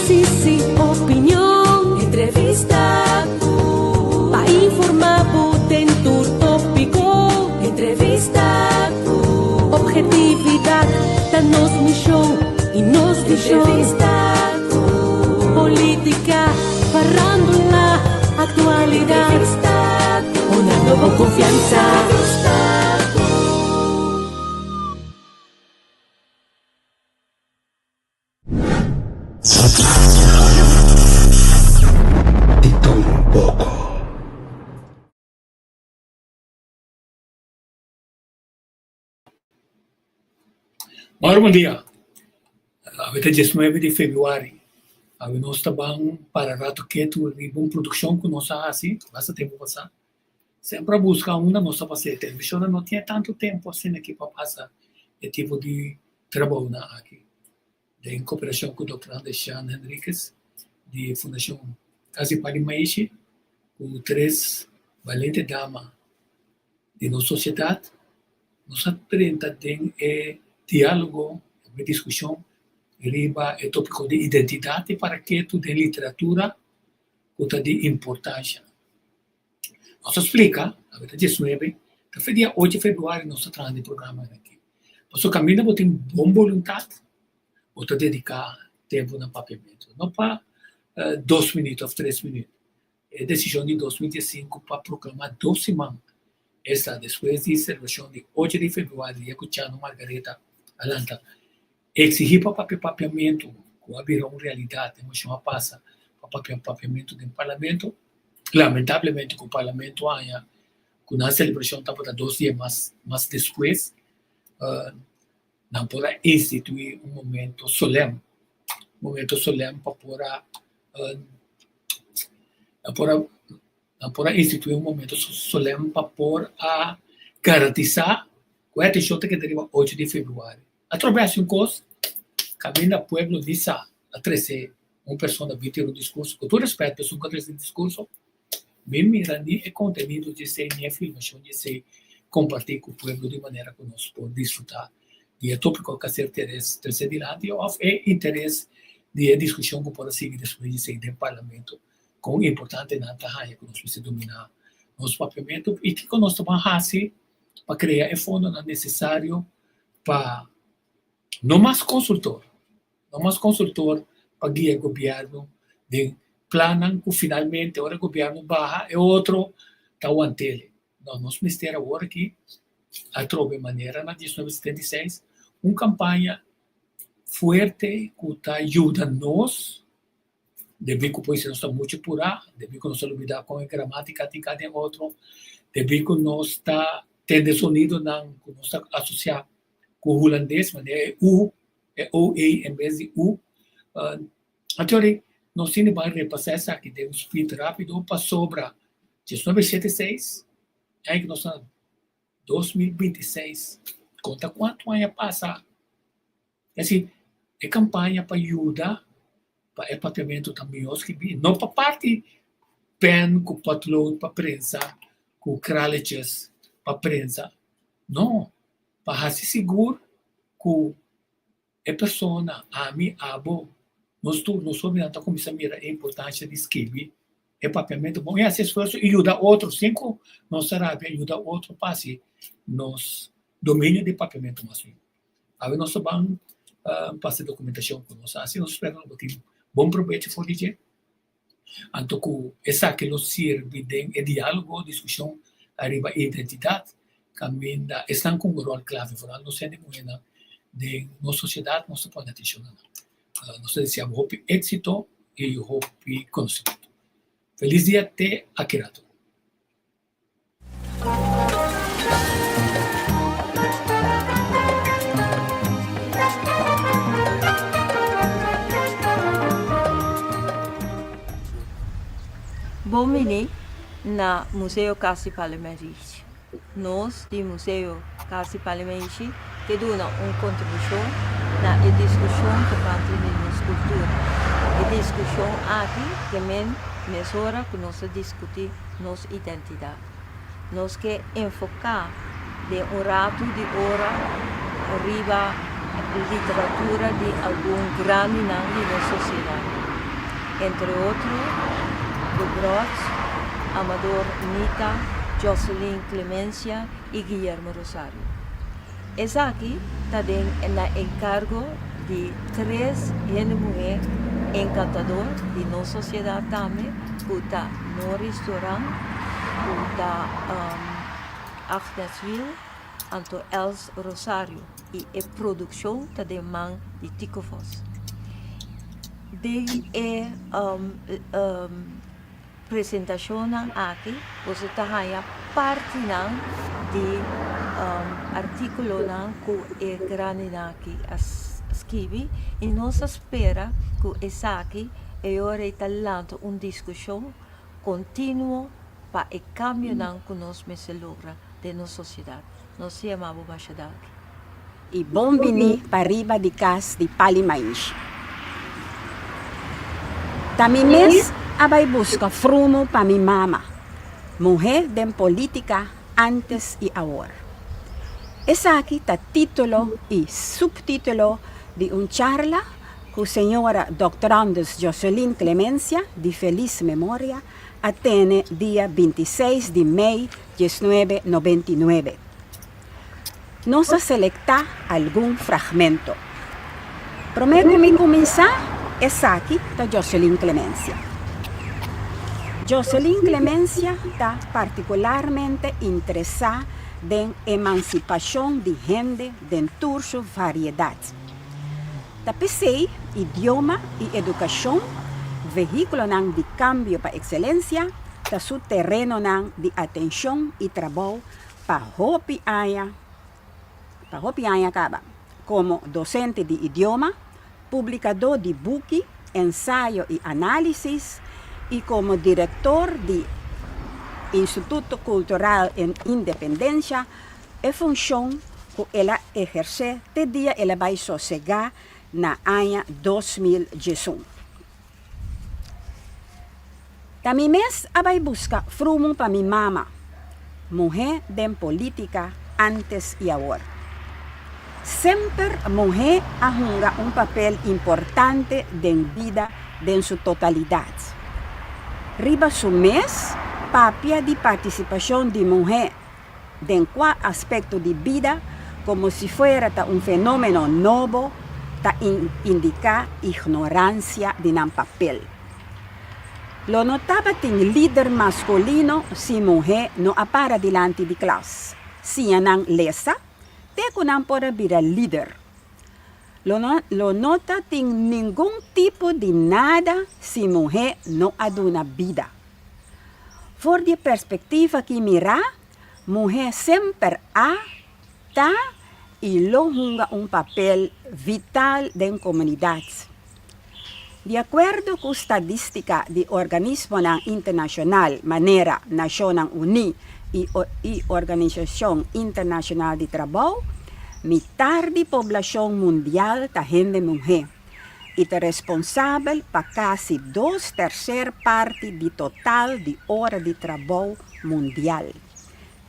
análisis, opinión, entrevista, para informar, tentur tópico, entrevista, objetividad, danos mi show y nos mi show, entrevista, política, farándula, actualidad, entrevista, una nueva confianza. Ora, bom dia. Avete 19 de fevereiro. Nós estamos para rato que tu uma produção que nós assim, basta tempo passar. Sempre buscar uma nossa fazer televisão, não tinha tanto tempo assim aqui para passar esse tipo de trabalho aqui. Em cooperação com o Dr. Anderson Henriquez, de Fundação Casa Palimaishi, com 3 valentes damas de nossa sociedade, nós aprendemos diálogo, discussão, riba o tópico de identidade para que tu de literatura conta de importância. Nós explica, a verdade 19, que foi dia 8 de fevereiro nós estamos no programa aqui. Mas o caminho é tem boa vontade, ou dedicar tempo no papiamento. Não para 2 minutos ou 3 minutos. É decisão de 2015 para proclamar 2 semanas. Esta, depois de celebração de 8 de fevereiro, e escutando Margareta Alanta, exigir para o papiamento, que virou uma realidade, emoção passa para o papiamento do parlamento. Lamentavelmente, o parlamento ainda, com a celebração, estava 2 dias mais depois, não pode instituir um momento solene para instituir um momento solene para pôr a garantizar que a atenção que deriva 8 de fevereiro. Através de coisa, caminha o povo diz a 13, uma pessoa vir um discurso, com todo respeito, pessoa que traz um discurso, me mirando o conteúdo de ser minha filmação, de ser compartilhar com o povo de maneira que nós podemos desfrutar. E é tópico que ser interesse terceiro lado, ou é interesse de discussão que pode seguir depois de sair do parlamento, com importante na tarraia que nós precisamos dominar nosso papiamento e que nós estamos fazendo para criar o fundo necessário para não mais consultor para guiar o governo de planam que finalmente agora o governo barra e outro está o antele. Nós ministério agora aqui a trobe maneira na 1976 uma campanha forte que ajuda nós devido que pois nós estamos muito por aí, devido que nós lidar com a gramática de cada outro, devido que nós está tendo sonido não que nós está associado com o holandês, mas é U, é O-E em vez de U. A teoria, nós temos que repassar essa aqui, de um speed rápido para sobra 1976, aí que nós estamos 2026, conta quanto anos passa. Assim, é campanha para ajudar para o papiamento também, não para parte pen, com patlone para prensa, com kraliches para prensa, não, para se seguro que a pessoa, a mim, nós somos como se mira a importância de escrever o papiamento bom, e esse esforço ajuda outros, cinco, nós será ajuda outro passe, nos domínio de papiamento masculino. Aí nós vamos fazer documentação com nós, assim nós esperamos ter bom proveito for dizer. Então, essa que nos serve de diálogo, discussão, arriba a identidade, caminha, estão com um rol clave, não sendo moeda de nossa sociedade, nós podemos atingir. Nós desejamos êxito e conhecimento. Feliz dia até Akirato. Bom-vindo na Museu Casa Palimaishi. Nós, do Museu Casa Palimaishi, que damos uma contribuição na discussão que parte de nossa cultura. A discussão aqui também mesura que nós discutimos nossa identidade. Nós que enfocar de rato de hora arriba literatura de algum grande nome da sociedade. entre otros, Grots, Amador Nita, Jocelyn Clemencia y Guillermo Rosario. Es aquí también en el encargo de 3 mujeres encantadoras de nuestra sociedad también, puta Norris Duran, puta Agnes Wil, Anto Els Rosario y producción de man de Tico Vos. De presentación aquí, você está parte de artículo que é grande aqui escrevi e nós espera que essa aqui é hora talento discussão contínua para o cambio que nós se logra de nossa sociedade. Nós se chamamos Baixadag. E bom vini para riba de casa de Palimainchi. Também mes abay busca frumo para mi mama, mulher de política antes e agora. Essa aqui está título e subtítulo de charla com a senhora doutorandos Jocelyn Clemencia, de feliz memória, atene dia 26 de maio de 1999. Nós a selectar algum fragmento. Prometo-me começar essa aqui da Jocelyn Clemencia. Jocelyn Clemencia está particularmente interessada em emancipação de gente de toda variedade. Tapesei, idioma e educação, veículo de cambio para excelência, está su terreno de atenção e trabalho para Hopi Aya Caba, como docente de idioma, publicador de book, ensaio e análisis, e como diretor de Instituto Cultural em Independência, é função que ela exerce até dia ela vai sossegar na ano 2018. Também mês ela vai buscar frumo para minha mama, mulher de política antes e agora. Sempre a mulher arrunga papel importante na vida em sua totalidade. Riba su mês, papia de participação de mulher em qual aspecto de vida, como se fuera fenômeno novo, indica ignorância de um papel. Lo notava tem líder masculino se mulher não apara diante de classe. Se não lesa, teco não pode virar líder. Lo nota tem nenhum tipo de nada se mulher não aduna vida. For de perspectiva que mira, mulher sempre está e lo junga papel vital da comunidade. De acordo com a estadística do Organismo Internacional, maneira Nações Unidas e Organização Internacional de Trabalho, metade da população mundial está gente mulher e está responsável para quase 2/3 parte do total de horas de trabalho mundial.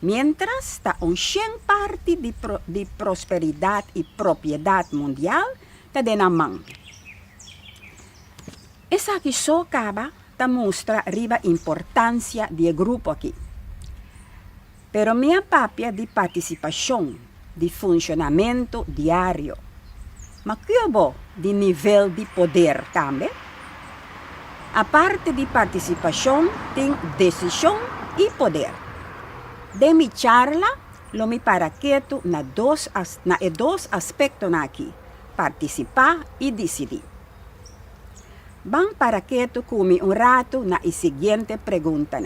Mientras está 100 parte de prosperidade e propriedade mundial está na mão. Essa aqui só acaba de mostrar a importância do grupo aqui. Pero minha papia de participação de funcionamento diário. Mas que de nível de poder também? A parte de participação tem decisão e poder. De minha charla, lo me paraqueto na dois aspectos aqui, participar e decidir. Bang paraqueto come rato na seguinte pergunta.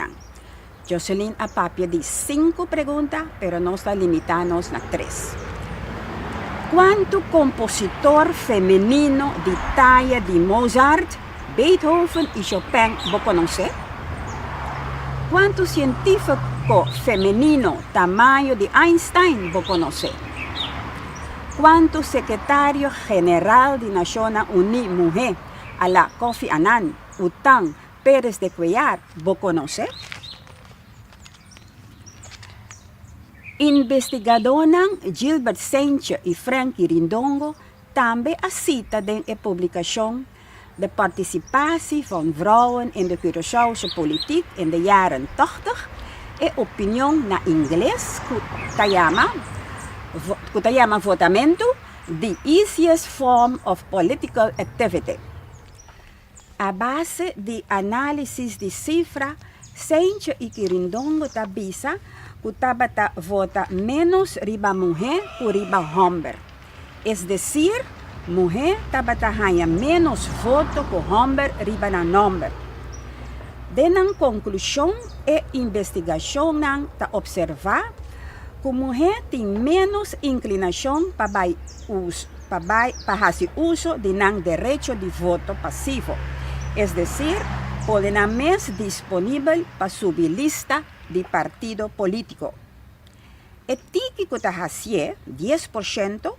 Jocelyn a papia de 5 perguntas, pero nós limitamos na 3. Quanto compositor feminino de talla de Mozart, Beethoven e Chopin você conhece? Quanto científico feminino tamanho de Einstein você conhece? Quanto secretário geral de Nações Unidas mulher, a la Kofi Annan, Utang, Pérez de Cuellar, você conhece? Investigadores Gilbert Sainche e Frankie Rindongo também cita em publicação de participatie van vrouwen in de Curaçaose politiek in de jaren 80 e opinião na inglês kutayama votamento the easiest form of political activity. A base de análisis de cifra, Sencho y Quirindongo tabisa kutabata vota menos riba mujer por riba hombre. Es decir, mujer tabata hanya menos voto que hombre riba na nombre. Denang conclusão e investigação nang ta observar que mulher tem menos inclinação para fazer uso de nang direito de voto passivo, es decir, podem mais disponível para subir lista de partido político. E tiki que ta hasie 10%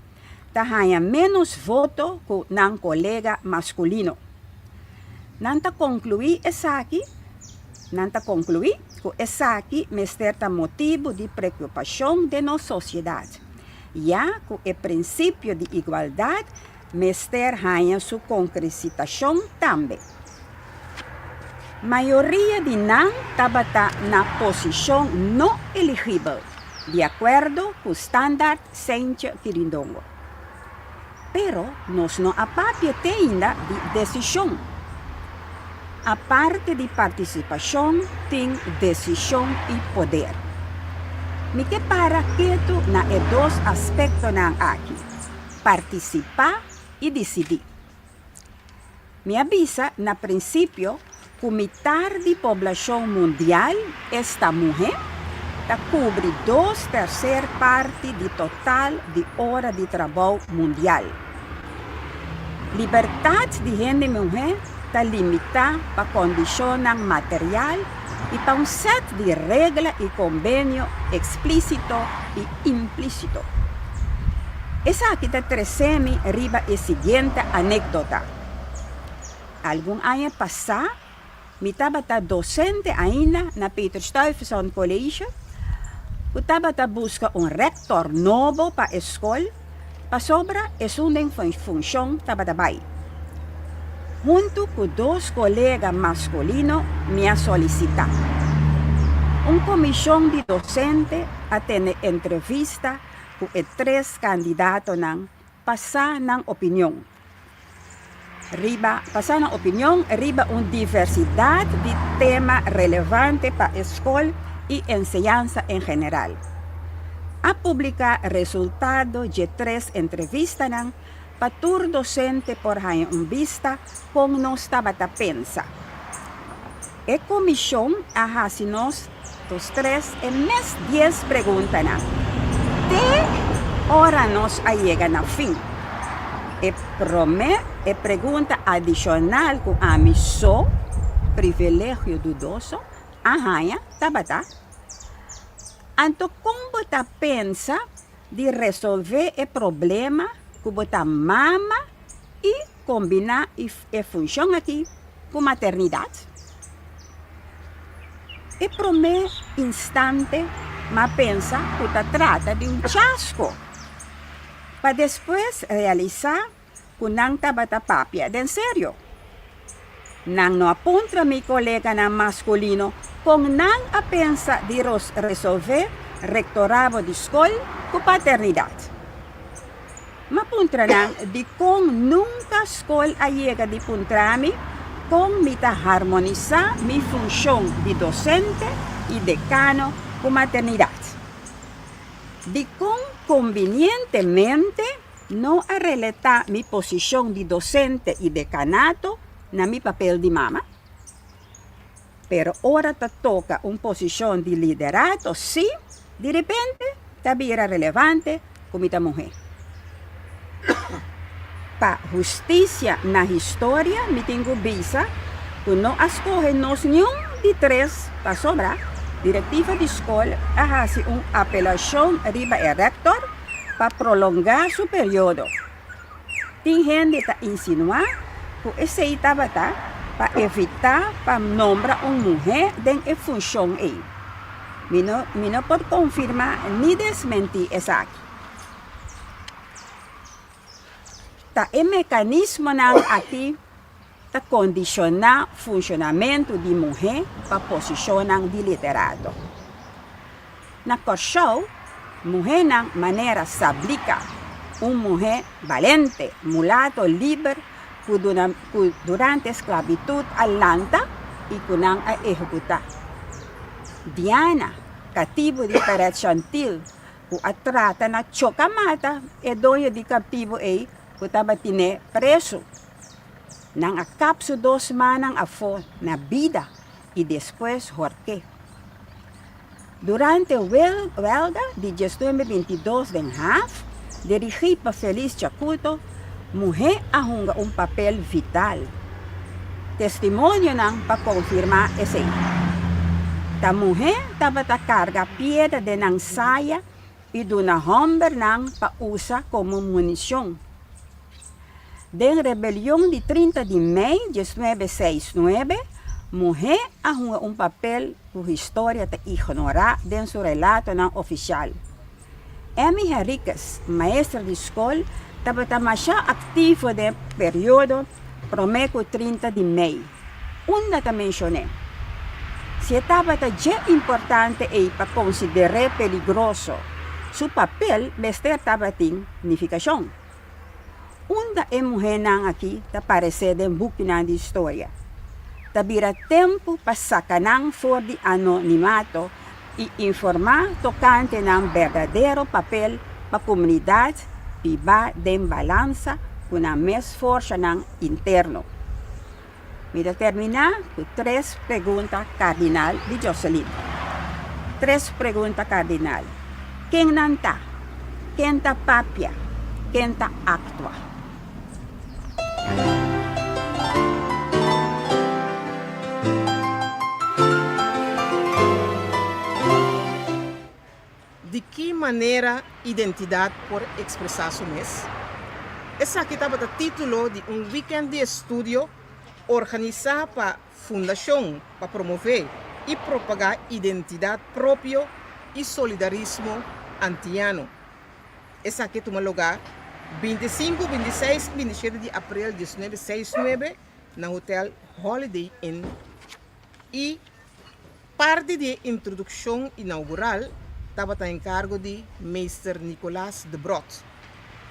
ta hanya menos voto que nang colega masculino. Nanta concluir que essa aqui é motivo de preocupação de nossa sociedade, já que o princípio de igualdade ganha sua concretização também. Maioria de não tabata na posição não elegível, de acordo com o standard Sencho Quirindongo. Pero nós não apapia ainda de decisão. A parte de participação tem decisão e poder. Me que para quieto na dois aspectos aqui: participar e decidir. Me avisa, na princípio, que metade da população mundial, esta mulher, cobre 2/3 parte do total de hora de trabalho mundial. Liberdade de gente mulher está limitada para condição material e para um set de regras e convênio explícito e implícito. Essa aqui está trazendo riba a seguinte anedota. Algum ano passado, eu estava docente ainda na Peter Stuyvesant College. Eu estava buscando rector novo para a escola, para sobra a função estava trabalhando. Junto com 2 colegas masculinos, me solicitaram uma comissão de docente a ter entrevista com 3 candidatos para passar na opinião. Passar na opinião riba uma diversidade de temas relevantes para a escola e enseñança em geral. A publicar resultados de 3 entrevistas para tur docente por vista como nós estava a pensar. A comissão a nós os 3 e mais 10 perguntas. Até hora nós a chega na fim. E pergunta adicional com a missão, privilégio dudoso, a rainha tabata. Então, como você pensa de resolver o problema que você mama e combinar a função aqui com maternidade? E primeiro instante, mas pensa que você trata de chasco, para depois realizar que não está papia de sério. Não aponta meu colega masculino com não a pensa de resolver rectorado de escola com paternidade. Mas aponta de como nunca a escola chega de puntrami com me harmonizar minha função de docente e decano com maternidade. De como convenientemente não a relatar minha posição de docente e decanato na meu papel de mama. Pero ora toca uma posição de liderado, sim, de repente, também era relevante como a mulher. Para justiça na história, me tenho visa que não escolhe nós nenhum de 3 para sobrar. Diretiva de escola a fazer uma apelação riba ao rector para prolongar seu período. Tem gente que insinuar que esse estava para evitar para nombrar uma mulher em função aí. Me não pode confirmar nem desmentir essa aqui. Tá, o mecanismo aqui ta condiciona funcionamento de mulher para posição de liderazgo. Na Korshow, mulher na maneira sablica, mulher valente, mulato livre, que durante a esclavitud alanta e que não a executa. Diana, cativo de Perechantil, que a trata na chocamata, e doia de cativo que estava preso. Nang akapso 2 manang afo na vida e depois horque. Durante a huelga de 1922 de Haf, dirigida para Feliz Chacuto, mulher ahunga papel vital. Testemunho nang para confirmar esse. Ta mulher estava a carga piedra de nang saia e duna homem nang pa usa como munição. Da rebelião de 30 de maio de 1969, mulher arruma papel por história de ignorar dentro do relato não oficial. Amy Henriquez, maestra de escola, estava mais ativa no período promeco 30 de maio. Uma te mencionei. Se estava já importante para considerar peligroso, seu papel estava em significação. Unda mulher nang aqui ta aparecer de buku na de história. Tabira tempo para sacanang for de anonimato e informar tocante ng verdadeiro papel para a comunidade piba de balança com a mais força ng interno. Me determinar com 3 perguntas cardinal de Jocelyn. 3 perguntas cardinal. Quem não está? Quem está papia? Quem está actua? De que maneira identidade pode expressar seu mês? Essa aqui estava o título de weekend de estudo organizado para Fundação para promover e propagar identidade própria e solidarismo antiano. Essa aqui toma lugar 25, 26 e 27 de abril de 1969 no Hotel Holiday Inn. E parte da introdução inaugural estava em cargo de Meister Nicolas de Brot.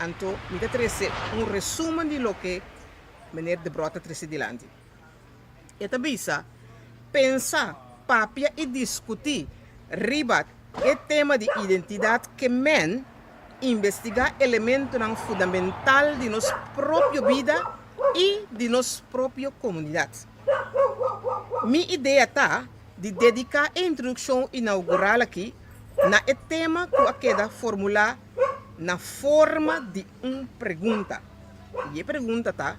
Então, me trazer resumo de lo que Meneer de Brot trouxe dilante. E também pensar, papia e discutir riba o tema de identidade que men investigar elementos fundamental de nossa própria vida e de nossa própria comunidade. Minha ideia está de dedicar a introdução inaugural aqui na tema que eu quero formular na forma de uma pergunta. E a pergunta está: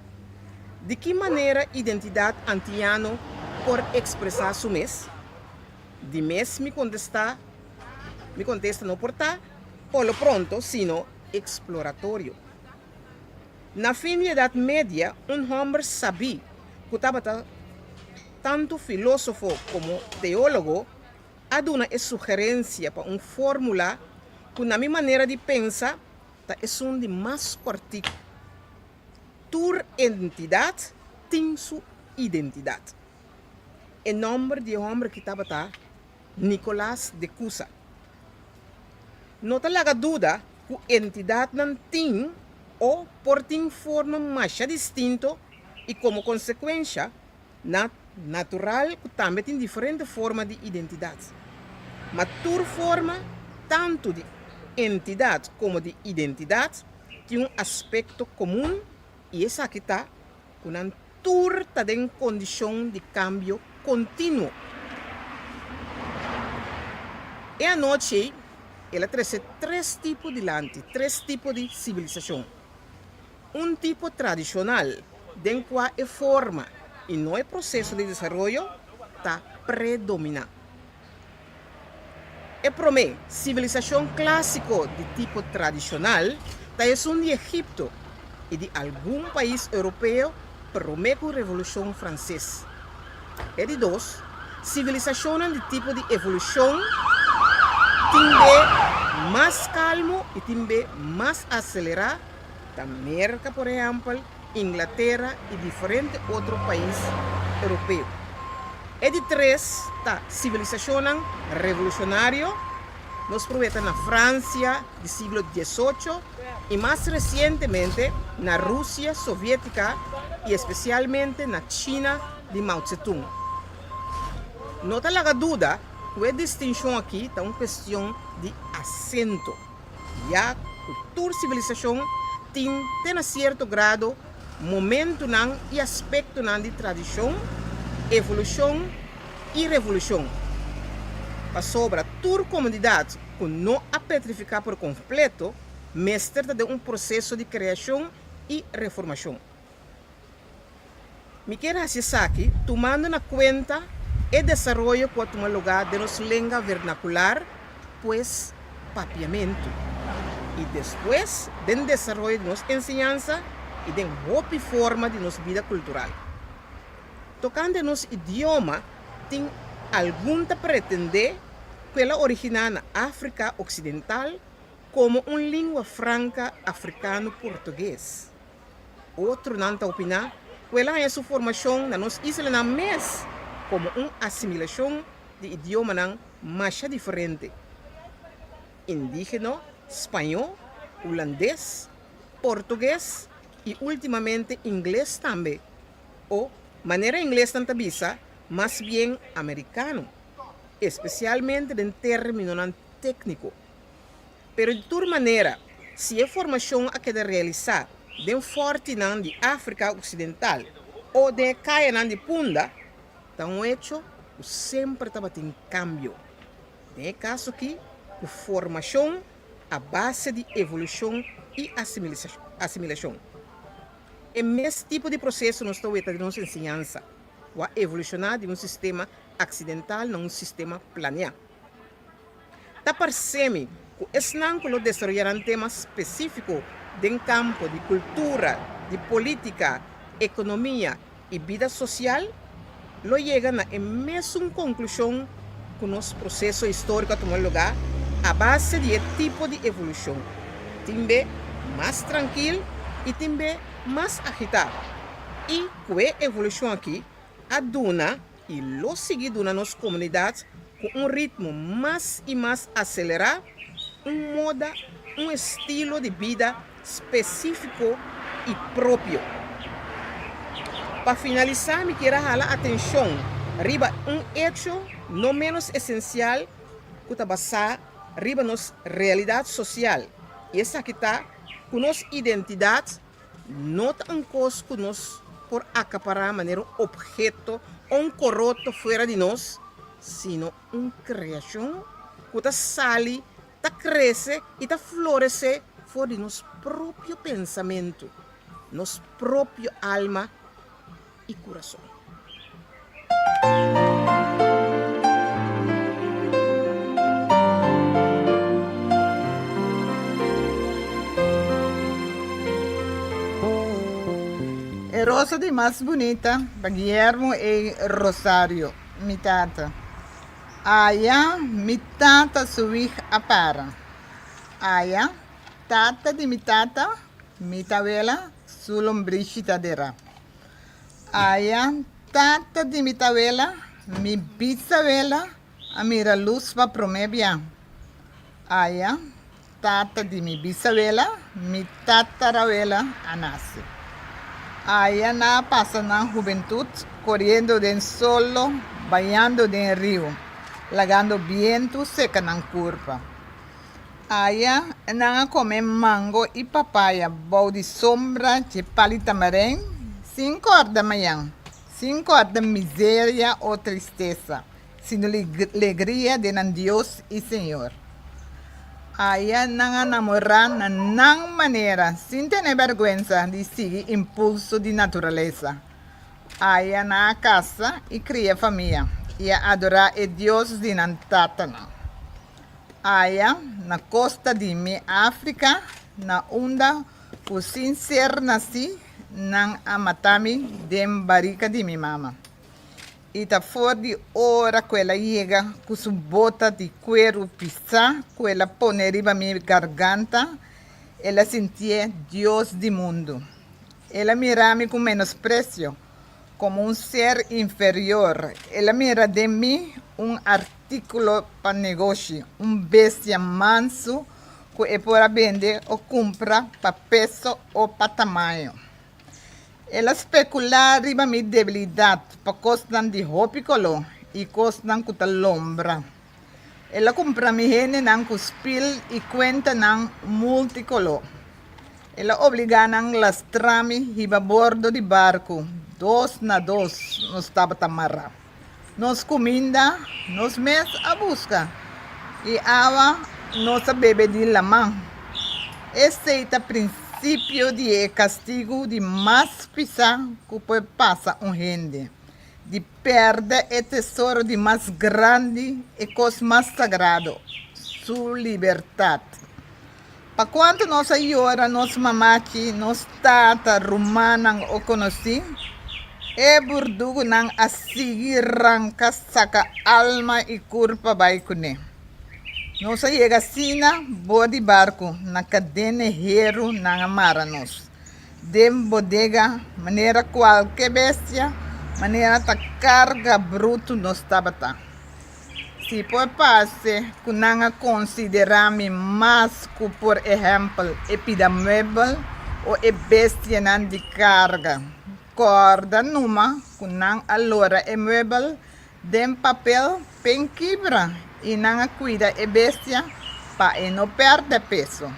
de que maneira a identidade antiano pode expressar seu mês? De mês me contesta não portar, por lo pronto, sino exploratório. Na fim da Idade Média, homem sabia que estava tanto filósofo como teólogo a dar uma sugerência para uma fórmula que, na minha maneira de pensar, é um de mais cortico. Tua entidade tem sua identidade. O nome de homem que estava Nicolas de Cusa. Não há dúvida que a entidade não tem ou por ter forma mais distinta e, como consequência, natural que também tem diferentes formas de identidade. Mas toda forma, tanto de entidade como de identidade, tem aspecto comum e essa aqui está com uma turta de condição de cambio contínuo. E a noite, ela traz 3 tipos de lante, 3 tipos de civilização. Um tipo tradicional, de qual é forma e não é processo de desenvolvimento, está predominante. E para mim, civilização clássica de tipo tradicional, é um de Egipto e de algum país europeu, para a Revolução Francesa. E de 2, civilização de tipo de evolução, tem mais calmo e tem mais acelerado da América, por exemplo, Inglaterra y diferentes otros países europeos. Y de tres, la civilización revolucionaria nos proveta en Francia del siglo XVIII y más recientemente en la Rusia soviética y especialmente en la China de Mao Zedong. No te haga duda que la distinción aquí es una cuestión de acento. Ya cultura civilización tiene en cierto grado momento y aspecto de tradición, evolución y revolución. Para sobre toda comunidad que no ha petrificado por completo, mestre de un proceso de creación y reformación. Me quiero hacer aquí, tomando en cuenta el desarrollo que toma lugar de nuestra lengua vernacular, pues papiamento. Y después del desarrollo de nuestra enseñanza y de una forma de nuestra vida cultural. Tocando nuestro idioma, tiene alguna pretender que la origina en África Occidental como una lengua franca africano-portugués. Otro nanta opina que ela é sua formação na nossa isla na mes como uma assimilação de idioma mais diferente. Indígena, espanhol, holandês, português e ultimamente inglês também. Ou maneira inglês tanta bisa, mas bem americano, especialmente em termino técnico. Pero de toda maneira, se a formação a queda realizar de um forte de África Ocidental ou de caia de Punda, então hecho sempre estava em cambio. No caso aqui, a formação a base de evolução e assimilação. É esse tipo de processo nós estamos de nossa ensinança, a evolucionar de um sistema acidental a um sistema planeado. Está parecendo que esse não desenvolverá temas específicos de campo de cultura, de política, economia e vida social, lo chega na mesma conclusão que o nosso processo histórico tomou lugar a base de tipo de evolução. Também mais tranquilo e também mais agitado. E com a evolução aqui, a duna e lo seguido na nossa comunidade com ritmo mais e mais acelerado, moda, estilo de vida específico e próprio. Para finalizar, me quero jalar a atenção riba hecho não menos essencial que está basado riba nossa realidade social. E essa aqui está com nossa identidade, não está um coisa que nós por acaparar maneira objeto ou corroto fora de nós, sino uma criação que está sale, está cresce e está floresce fora de nosso próprio pensamento, nosso próprio alma e coração. A rosa de mais bonita, para Guilhermo e Rosário, mi tata. Aya, mi tata subir a para. Aya, tata de mi tata, mi tabela, su lombrichita dera. Aya, tata de mi tabela, mi bisabela, a mira luz va promebia. Aya, tata de mi bisabela, mi tataravela, a nace. Aya na pasa na juventud, corriendo de solo, bañando de río, lagando viento seca na curva. Aya na come mango e papaya, bau de sombra de palitamarém, 5 horas da manhã, 5 horas da miséria ou tristeza, sino alegria de Deus e Senhor. Aya nang namorar na nang maneira, sem ter vergonha de seguir impulso de natureza. Aya na casa e cria família, e adorar a Deus de Nantatana. Aya na costa de mi África, na onda, por sin ser nasci, nang amatami dem barrica de mi mama. E tá fora de hora que ela chega com sua bota de cuero pisar, que ela põe riba minha garganta, ela sentia Deus do mundo. Ela mira-me com menosprecio, como um ser inferior. Ela mira de mim um artículo para negócio, bestia manso que é para vender ou comprar para peso ou para tamanho. Ela especula riba minha debilidade, para costas de roupa e costas com a lombra. Ela compra mi gente nang cuspil e cuenta nang multicolor. Ela obriga nang lastrami hiba bordo de barco, 2 na 2 nos taba tamara. Nos comida, nos mes a busca. E água, nos bebe de lamang. Esse é o princípio de castigo de mais pisar que pode passar gente. De perder o tesouro de mais grande e coisa mais sagrado, sua liberdade. Para quanto nossa senhora, nossa mamãe, nossa tata romana o conheci, é burdugo não a seguir ranca, saca alma e corpo vai com. Nossa chega sina, boa de barco, na cadena hero não amara nos. Dem bodega, maneira qualquer bestia, maneira ta carga bruto nos tabata. Se por passe, que não considerar-me mais que, por exemplo, epidamebel ou bestia não de carga. Corda numa, que não alora é mebel, dem papel, pen quebra, e não cuida é bestia, para não perder peso.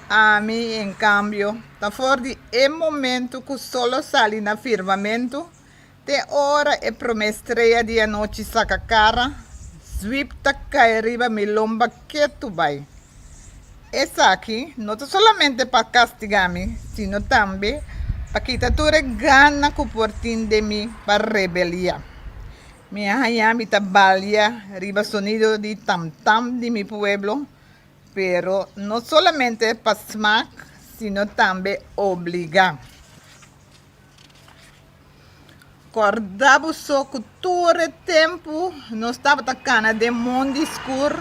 A mim, em cambio, tá fora de momento que solo sale na firmamento, te hora é promestreia de a noite saca cara, zwipta cai riba mi lomba que tu vai. Essa aqui, não é solamente para castigar-me, sino também para quitar toda gana que portin de mim para rebeliar. Minha rainha me trabalha riba sonido de tam-tam de mi pueblo, pero não solamente para smack, sino também obrigar. Acordava só que todo o tempo nós estava tacando de mundo escuro,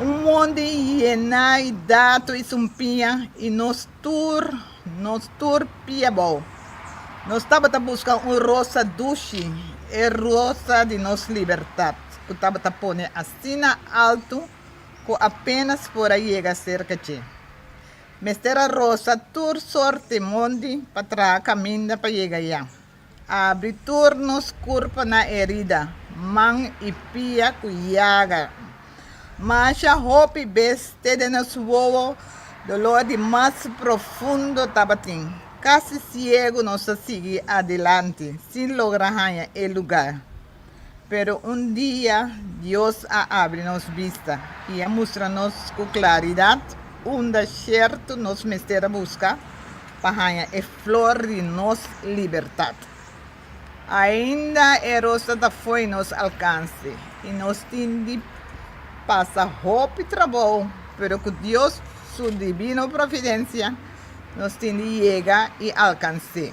mundo lleno de dados e sumpinha, e nós tur pia bom. Nós estava buscando rosa duche, é rosa de nossa liberdade, que estava pondo assim alto, que apenas por aí chega cerca de. Mestera rosa tur sorte mundo para trás caminho para chegar aí. Abre turnos curva na herida, man e pia cuiaga. Mancha roupa e beste de nos voos, dolor de mais profundo tabatim. Casi ciego nos sigue adelante, sin lograr ganhar el lugar. Pero dia, Deus abre nos vista e mostra-nos com claridade onde certo nos mestera busca para ganhar a flor de nossa liberdade. Ainda a rosa da foi nos alcance e nos tem de passar roupa e trabalho, pero que Deus, sua divina providência, nos tem de chegar e alcançar.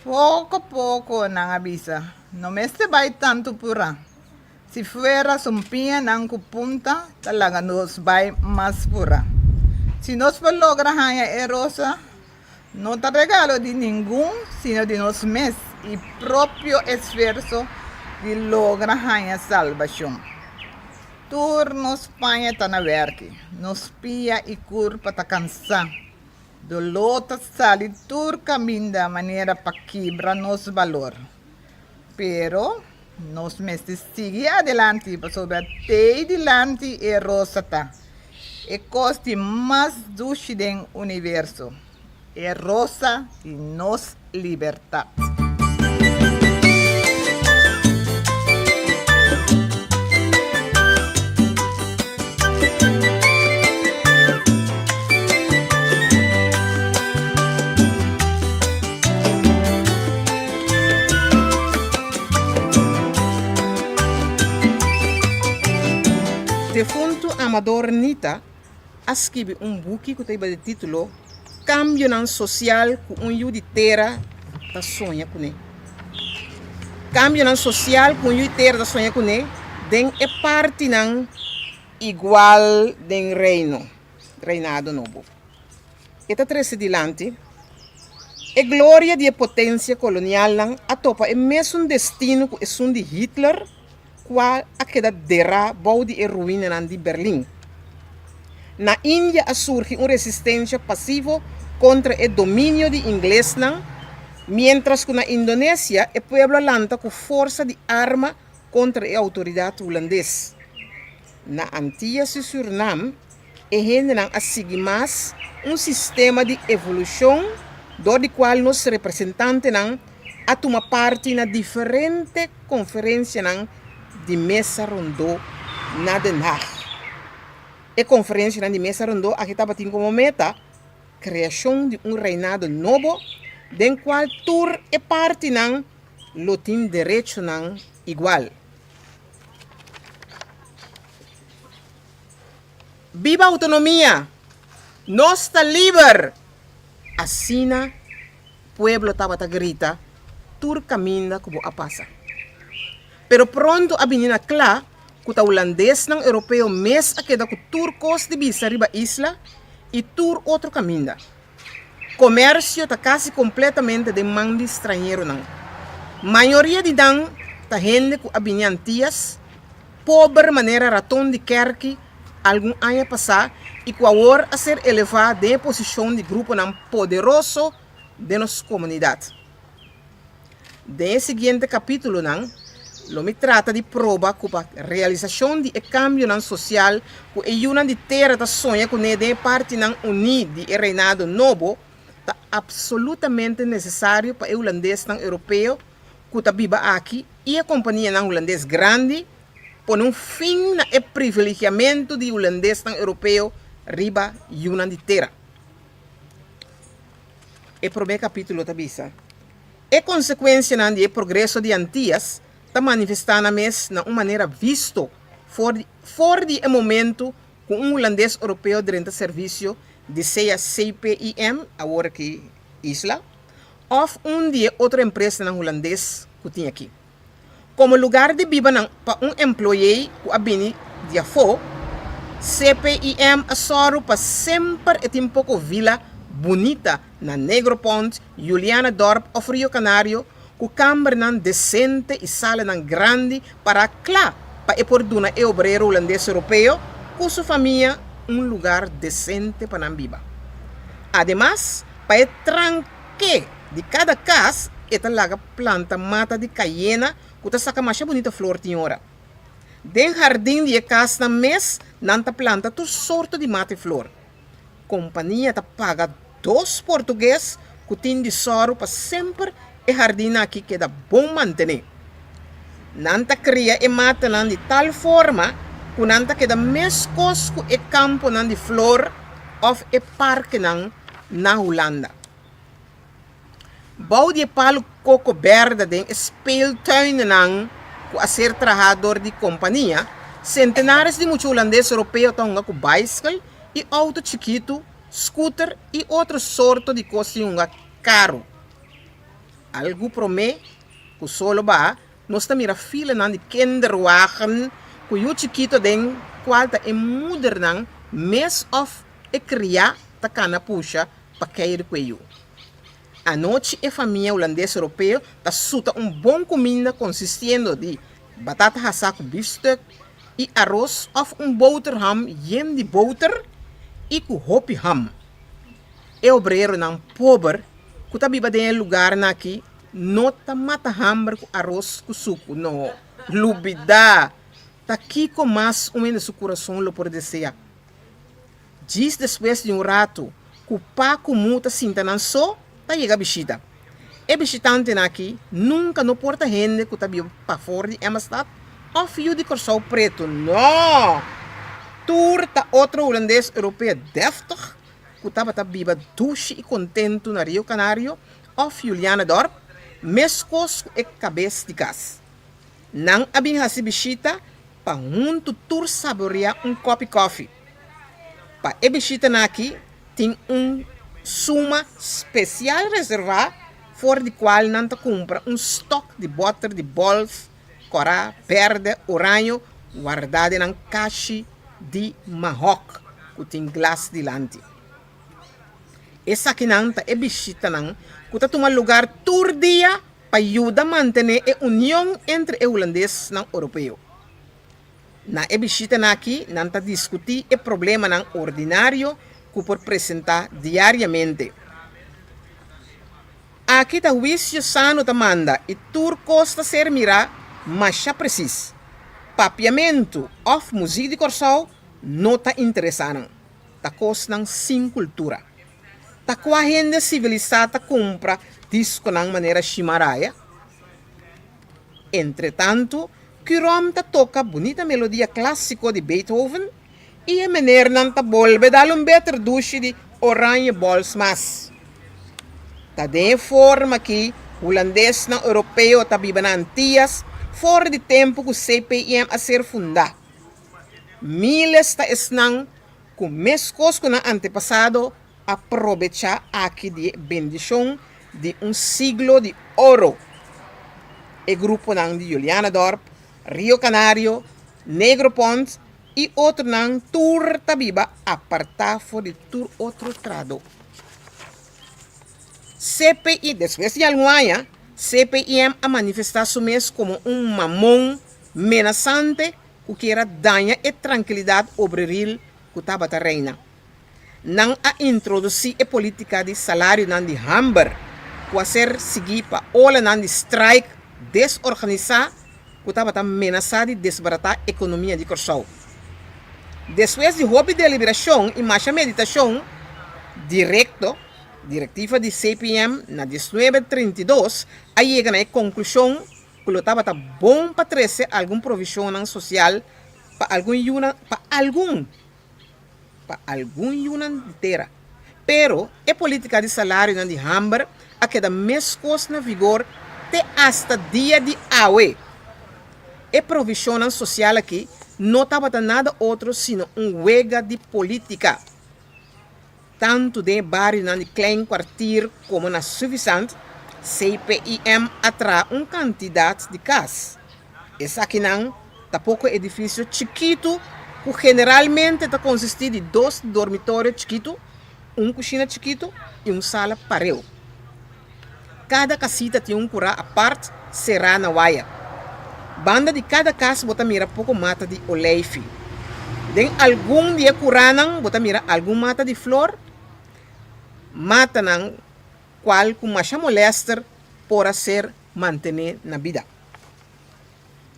Pouco a pouco não avisa, não me se vai tanto por aí. Se fuera sumpinha não punta, talaga nos vai mais por aí. Se nós logra ganhar a rosa, não te regalo de nenhum, sino de nós mesmos e próprio esforço de lograr ganhar salvação. Turnos panha está na verque, nos pia e curva está cansar. Dolota sali tur caminho da maneira para quebrar nosso valor. Pero nós mesmos seguir adelante para sobre até adiante e rosa tá. E coste mais doce do universo. É rosa e nossa liberdade. Defunto Amador Nita escreve book que tem o título Cambio nan social que yude terra da sonha com ele. Cambio nan social que yude terra da sonha com ele, den é parte nan igual den reinado novo. Eta trece dilante, A glória de potência colonial lang atopa é mesmo destino que é de Hitler, qual a queda derra baude e ruína de Berlim. Na Índia surge resistência passiva contra o domínio de inglês, mientras que na Indonésia o pueblo lanta com força de arma contra a autoridade holandesa. Na Antillas e Suriname, a gente a seguir mais sistema de evolução, do qual nos representantes a tomar parte na diferente conferência de mesa rondô na Den Haag. A conferência de mesa rondô aqui estava tendo como meta criação de reinado novo, do qual tur é parte lo tem direito igual. Viva a autonomia! Nós está livre! Assim, o pueblo estava a gritar, tur caminha como a passa. Pero pronto a menina clara, que o holandês não europeu mês a queda com tur costa de bisa riba isla e tur outro caminho. Comércio está quase completamente de mão de estrangeiro. Maioria de dan está gente com abinhantias, pobre maneira ratão de kerky, algum ano passar e com a hora a ser elevado de posição de grupo poderoso de nossa comunidade. No seguinte capítulo, me trata de prova que a realização de cambio social que uma de terra da sonha com a parte unida de reinado novo está absolutamente necessário para o holandês europeu que está viva aqui e a companhia holandês grande por fim no privilegiamento de holandês europeu riba uma de terra. O primeiro capítulo está bisa. A consequência do progresso de Antillas está manifestando na uma maneira visto fora de momento com holandês europeu durante o serviço de seja CPIM, agora que isla, ou dia outra empresa holandês que tinha aqui. Como lugar de viva para employee que abini de afo, CPIM asoro para sempre e tem pouco vila bonita na Negropont, Juliana Dorp ou Rio Canário, que câmara decente e sala grande para por duna e obreiro holandês europeu, com sua família lugar decente para viver. Además, para tranque de cada casa, esta laga planta mata de cayena, que saca mais bonita flor tinhora. Den jardim de casa na mês, nanta planta tu sorte de mata e flor. Companhia ta paga 2 português, que tem de soro para sempre e jardim aqui que dá bom manter. Nanta cria e mata de tal forma que nanta que dá mes cosco e campo de flor ou e parque na Holanda. Bouw de palo coco verde den speeltuin que a ser trabajador de companhia, centenares de muitos holandeses europeus estão com bicycle e auto chiquito, scooter e outro sorto de coisa caro. Algo promete que solo ba, nós também a fila de kinderwagen que o chiquito den qual é moderno, mes of e criar ta cana puxa para cair cuello. A noite a família holandesa europeu está suta bom comida consistindo de batata assada com biefstuk e arroz ou boterham jem de boter e com hopi ham. E obreiro pobre que está viva em lugar aqui não está mata hambre com arroz com suco, não. Lubida, está aqui com mais de seu coração lo por desejar. Diz depois de rato que o pá com muita cinta não só tá chega a visita. E visitante aqui nunca não porta gente que está vivo para fora de Amsterdam ou fio de coração preto. Não! Turta outro holandês europeu deftig que estava viva doce e contento na Rio Canário ou Juliana Dorp, mescos e cabeça de gás. Não abin hasi visita para tur saborear copo de coffee. Para e visita aqui tem suma especial reservada for de qual não te compra stock de butter de bols, corá, verde, oranho, guardado em caixa de mahok, que tem glass de lante. Essa aqui não é bichita que está tomando lugar todo dia para ajudar a manter a união entre o holandês e o europeu. Na visita aqui, não está discutir o problema não ordinário que por apresentar diariamente. Aqui está o juízo sano da manda e tudo costa ser mirar, mas já precisa. Papiamento ou música de corção não está interessando. Está costando sem cultura. Está com a gente civilizada compra disco de maneira chimaraia. Entretanto, Kirom toca bonita melodia clássica de Beethoven e a maneira não está volve dar beter duche de Oranje Bolsmas. Está de forma que o holandês e europeu está vivendo antigas fora de tempo que o CPIM a ser fundado. Miles está estão com mescos com o antepassado aproveitar aqui de bendição de siglo de ouro. O grupo de Juliana Dorp, Rio Canário, Negro Pont e outro não turta viva apartado de tur outro trado. CPI, depois de algum ano, CPIM a manifestar su mês como mamão amenazante que quer danhar a tranquilidade obreril que estava a reina. Não a introduzir a política de salário de Hamburg, que a ser seguir para ola de strike desorganizar que estava ameaçado de desbaratar a economia de Corsol. Depois de hobby de deliberação e mais meditação, diretiva de CPM na 1932, aí chega na conclusão que ele estava bom para trazer alguma provisão social para algum inteira. Pero a política de salário de Hamburg a queda mais coisa na vigor até hasta dia de hoje. A provisão social aqui não estava nada outro sino huelga de política. Tanto de bairro de klein quartier como na suficiente, CPIM atrai quantidade de casas. Esse aqui não, tá pouco edifício chiquito, que generalmente está consistir de 2 dormitórios chiquitos, cozinha chiquito e sala pareu. Cada casita tem curá à parte, será na waia. Banda de cada casa bota mira pouco mata de oleife. Den algum dia curanan bota mira algum mata de flor. Mata nan qual com macha molester por ser manter na vida.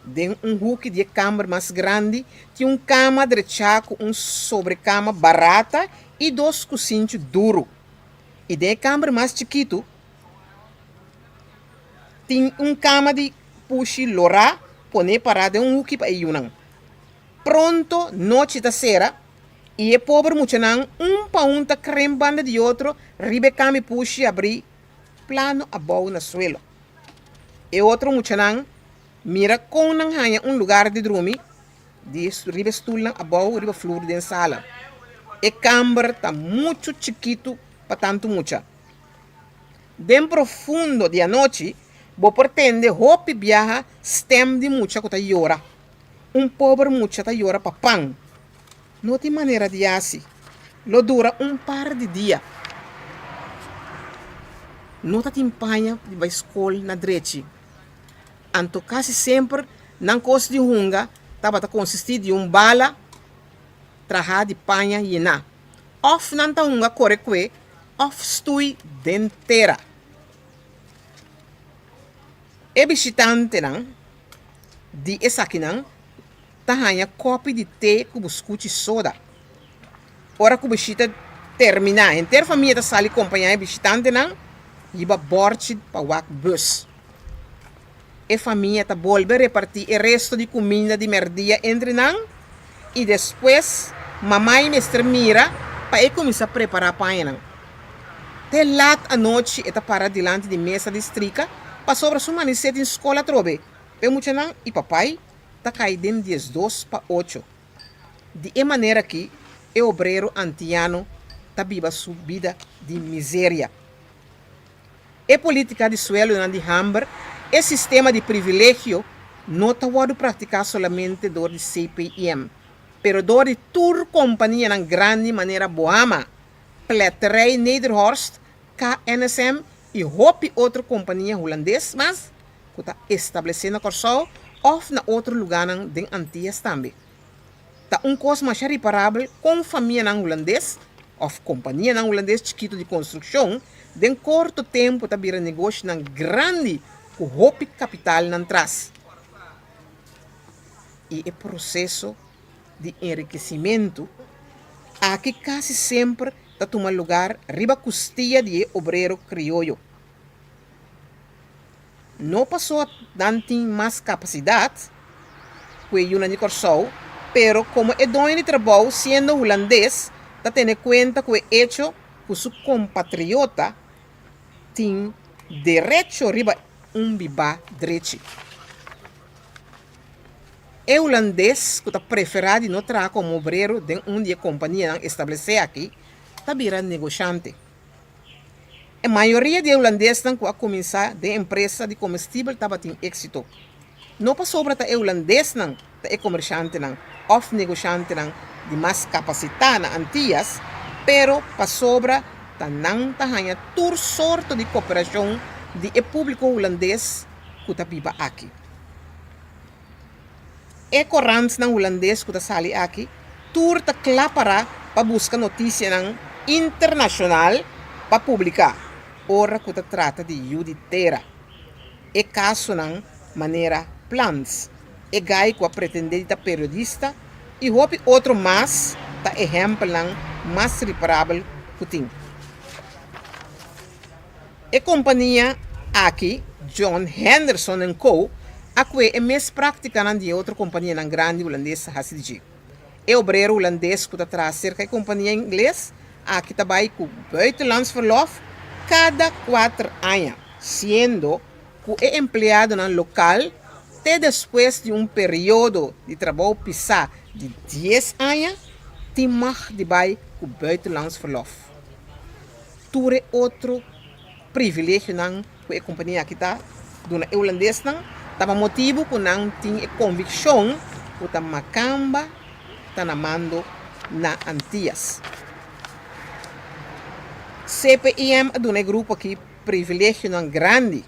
Den hook de câmara mais grande, tem cama direita com sobrecama barata e 2 cozinhos duro. E de câmara mais chiquito, tem cama de puxi lora, pone parada hook para iunan. Pronto, noite da sera, e é pobre muchanan, pa creme banda de outro, ribe cama puxi abrir, plano abau na suelo. E outro muchanan, mira com nang hanya lugar de dormir, de ribe stoel abau, ribe flor de sala. E câmara tá muito chiquito para tanto mucha. Bem profundo de a noite, bo pretende hopi viaja stem de mucha que tá llora. Pobre mucha tá llora pa pão. Não tem maneira de assim. Lo dura par de dias. Não tá timpanha de vai escola na dreche. Anto quase sempre, não costa de hunga, tava a consistir de bala, traha de panha e na. Of não tá hunga correque, of stui dentera. E visitante não, de essa aqui não, tahanha copo de té com biscoito soda. Ora que o visita terminar, inteira família da sala acompanhar o visitante não, iba borte para o bus. E família tá volve repartir o resto de comida de merdia entre não, e depois mamãe mestre mira para começar a preparar panha não. Até lá à noite, eta para diante de mesa de estrica, para sobre sua manicete em escola trobe. Pe muito não e papai tá caído de 2 para 8. De maneira que o obreiro antiano tá viva sua vida de miséria. E política de suelo de Hamburg, e sistema de privilégio não está pode praticar somente do de CPIM, pero do de tour companhia na grande maneira boama, Pletterij Nederhorst, KNSM e hopi outra companhia holandês, mas que está estabelecendo Curaçao ou na outro lugar de Antillas também. Tá coisa mais reparável com família holandês ou companhia holandês chiquito de construção, de curto tempo tá vira negócio grande com hopi capital atrás. E o processo de enriquecimento aqui quase sempre está tomando lugar riba costia de obreiro criollo. Não passou a ter mais capacidade que o de Curaçao, pero como é dono de trabalho sendo holandês, está tendo conta que o hecho que seu compatriota tem direito riba biba direito. É holandês que está preferido não trabalhar como obreiro de onde a companhia estabelecer aqui, está virando negociante. A maioria de holandeses que a começar de empresa de combustível estava tendo êxito. Não passou para o holandês é comerciante ou negociante de mais capacidade na Antillas, pero passou para não ter toda sorte de cooperação de público holandês que está viva aqui. É corrente holandês que está sali aqui, tour está clapara para buscar notícia internacional para publicar. Ora que trata de juditeira. É caso maneira plans. É gai que pretende ser periodista e houve outro mais, tá exemplo mais reparável que tem. A companhia aqui, John Henderson Co., a que é mais prática de outra companhia grande holandesa Hasidji. É obreiro holandês que traz cerca de companhia inglesa, aqui também com buitenlands verlof cada 4 anos, sendo que é empregado no local até depois de período de trabalho pisar de 10 anos, tem mais de vai com buitenlands verlof. Tudo é outro privilégio que a companhia aqui está, do holandês estava motivo que não tinha convicção que a macamba está namando na Antillas. CPIM é um grupo aqui privilégio grande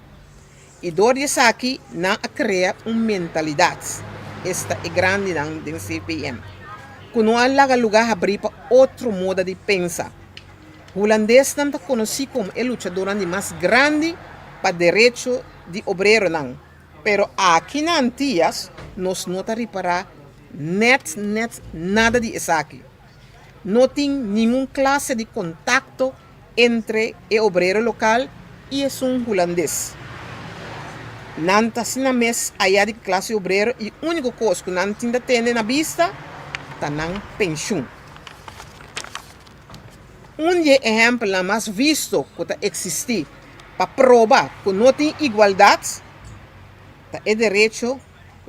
e dores aqui não cria uma mentalidade. Esta é grande do CPIM. Que não há lugar a abrir para outro modo de pensar. O holandês não está conhecido como o lutador mais grande para direito de obreiro pero aqui na Antillas nós não está reparar nada de isso aqui. Não tem nenhuma classe de contato entre o obreiro local e um holandês. Não está na mesa aí de classe obreiro e a única coisa que não tem na vista está na pensão. Exemplo mais visto que existe para provar que não tem igualdade é direito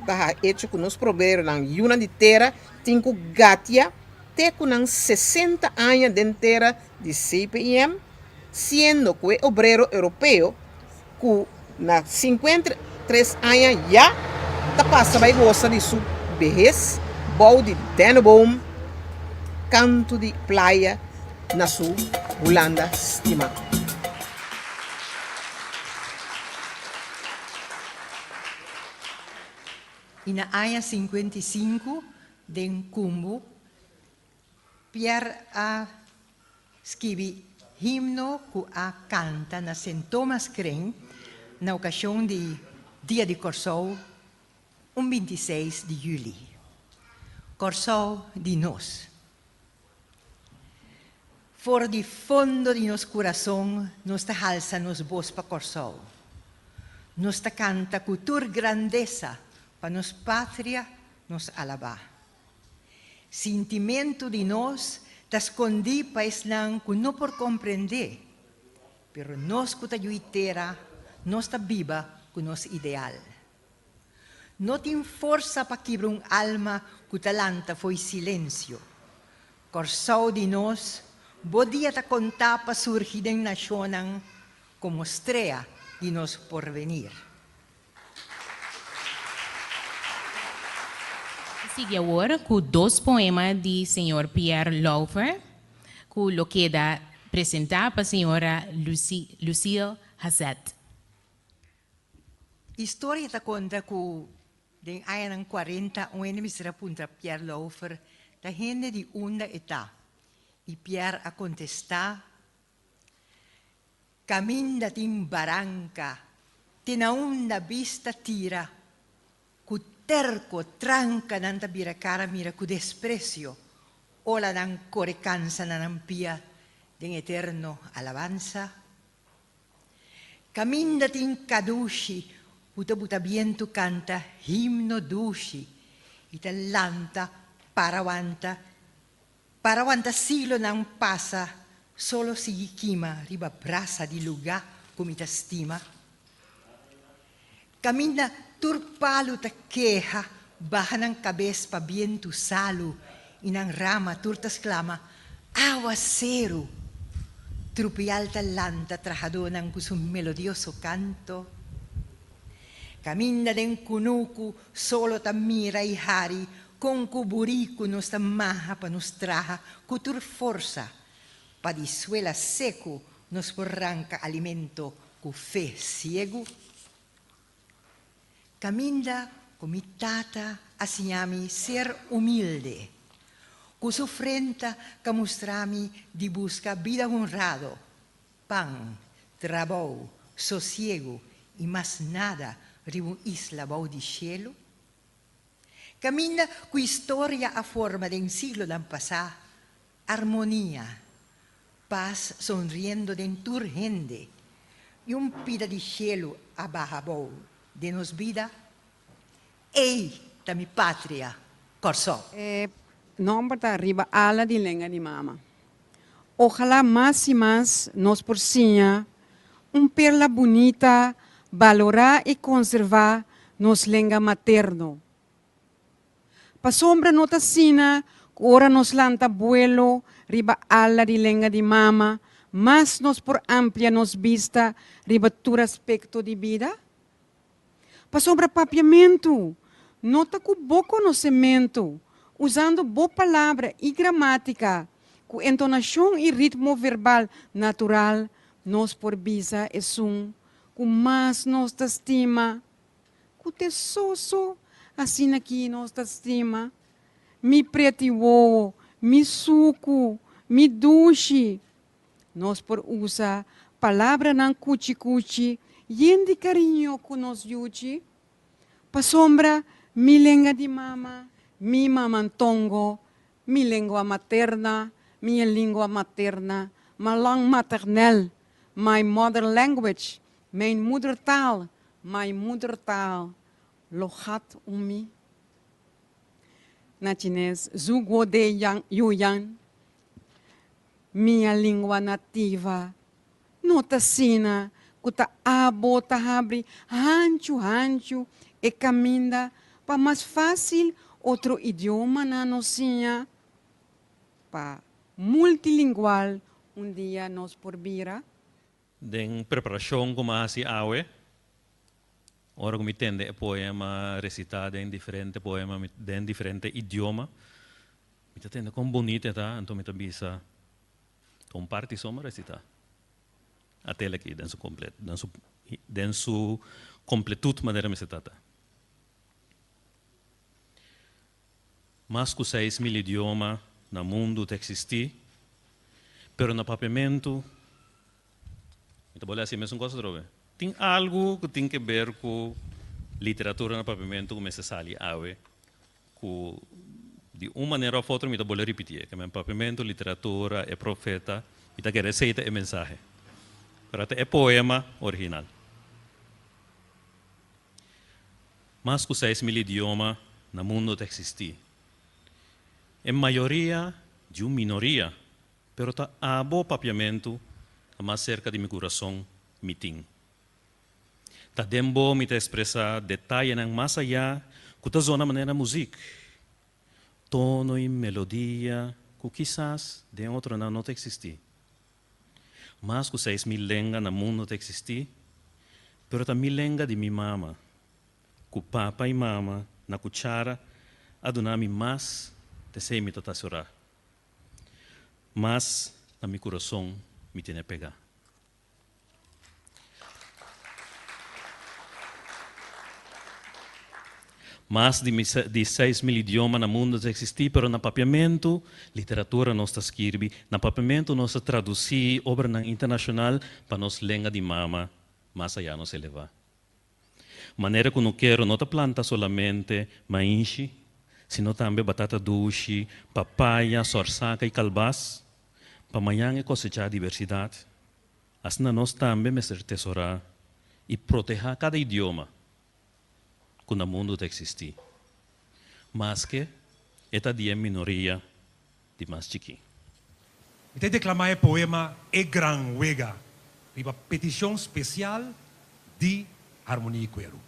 da hecho que nos proveram na Yuna de terra tem que gatia até com 60 anos de terra de CPIM, sendo que o obreiro europeu que na 53 anos já está passando a gostar de sua vejez, bom de Deneboom, canto de praia na sua Holanda estima. E na área 55 de Cumbo, Pierre a escrevi himno que a canta na St. Thomas Crane na ocasião de Dia de Curaçao, 26 de julho. Curaçao de nós. For de fundo de nosso coração, nos alça nos voz para Curaçao. Nos canta cultura grandeza para nos pátria nos alabar. Sentimento de nós ta escondi país que não por compreender, pero nós que ta juitera, nós ta viva com nosso ideal. Não tem força para quebrar alma que talanta foi silêncio. Curaçao de nós, podia ta contar para surgir em nação como estrela de nosso porvenir. Sigue agora com 2 poemas de Sr. Pierre Laufer, que lo queda apresentar para a senhora Lucille Hazet. Historia ta conta ku den ayan ng 40 o enemisra punta Pierre Laufer ta hende di unda eta. I Pierre a contesta caminda tin barranca tinaunda vista tira cu terco tranca nanta biracara mira cu desprecio ola nan corecanza nanampia den eterno alabanza caminda tin cadushi Buta buta viento canta himno dushi italanta parawanta silo nang pasa solo si kima riba brasa di lugar kumita stima camina turpalo ta queja baja ng cabez pa viento salu inang rama turtas clama aguacero trupial talanta trajado ng kusum melodioso canto Caminda den kunuku solo tamira i hari con kuburiku nos tamaha pa nos traha kutur forza pa di suela seco nos porranca alimento cu fe ciego Caminda comitata asignami ser humilde cu sofrenta camustrami di busca vida honrado pan trabalho sosiego e mais nada ribu isla bau di cielo. Cammina cu storia a forma del siglo dan pasà, armonia, paz sonriendo den tur gente, y un pida di cielo a baja bau de nos vida, ei da mi patria, corso. Nombre da arriba ala di lenga di mama. Ojalá más y más nos porcinha perla bonita, valorar e conservar nos lenga materno. Pa sombra nota sina, ora nos lanta abuelo, riba ala di lenga di mama, mas nos por amplia nos vista, riba tur aspecto di vida. Pa sombra papiamento, nota cu boco no cemento, usando boa palavra e gramática, com entonação e ritmo verbal natural, nos por bisa e com mais nos estima, com te soso, assim aqui nos estima, mi pretiwo, mi suco, mi duche, nos por usa palavra nan cuchi, yendi carinho com nos yuchi, pa sombra, mi lenga di mama, mi mamantongo, mi língua materna, minha língua materna, malang maternel, my mother language, mijn moedertaal, my moedertaal, lohat umi. Na Chinês, zugo de yang yuyan, minha língua nativa, nota sina, kuta abo tahabri, hanchu, e caminda, pa mais fácil, outro idioma na nocinha, pa multilingual, dia nos porbira. Den preparação como assim awe, ora como entende poema recitado em diferente poema, em diferente idioma, me entende como bonito tá, então me tabisa, com parte soma recitar, até aqui den su completo, den su completude maneira me setata. Mais que 6.000 idiomas no mundo te existir, pero no papiamento então, vou assim mesmo coisa droga. Tem algo que tem que ver com literatura no papiamento como se sali ave, com de uma maneira ou outra me vou repetir, que meu papiamento, literatura é profeta, e tá que receita é mensagem. Para é poema original. Mais que 6.000 idiomas no mundo te existir. Em maioria de uma minoria, pero tá a bom papiamento mais cerca de meu coração, mitim. Tá dembo me te expressar detalhe nang mais allá, que tá zona maneira música, tono e melodia, que quizás de outro não te existir. Mas que 6.000 lenga no mundo te existir, pero tá 1.000 lenga de minha mama, que papa e mama na cuchara adunami mais te sei me tota chorar. Mas na meu coração me tem a pegar. Mais de 6 mil idiomas no mundo existem, pero na papiamento, literatura nós escreve, na papiamento nós traduzir obra internacional para nós língua de mama, mais allá nos elevar. Maneira que não quero não planta solamente maíz, sino também batata doce, papaya, sorsaca e calbás, para amanhã cosechar a diversidade. Assim nós também me tesourar e proteger cada idioma que no mundo existe. Mas que esta dia minoria de mais chiqui. Te declamar o poema E Gran Huega, uma petição especial de Harmonia e Cuero.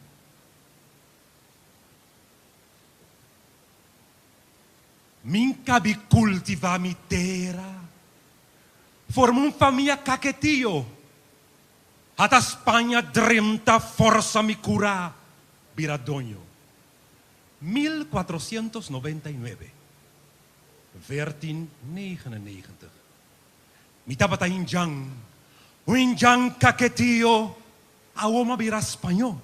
Min cabe cultivar mi terra, forma família caquetio, até Espanha dremta força me curar, Biradonho. 1499, 1499. Mi tabata injang, o injang caquetio, a oma vira espanhol,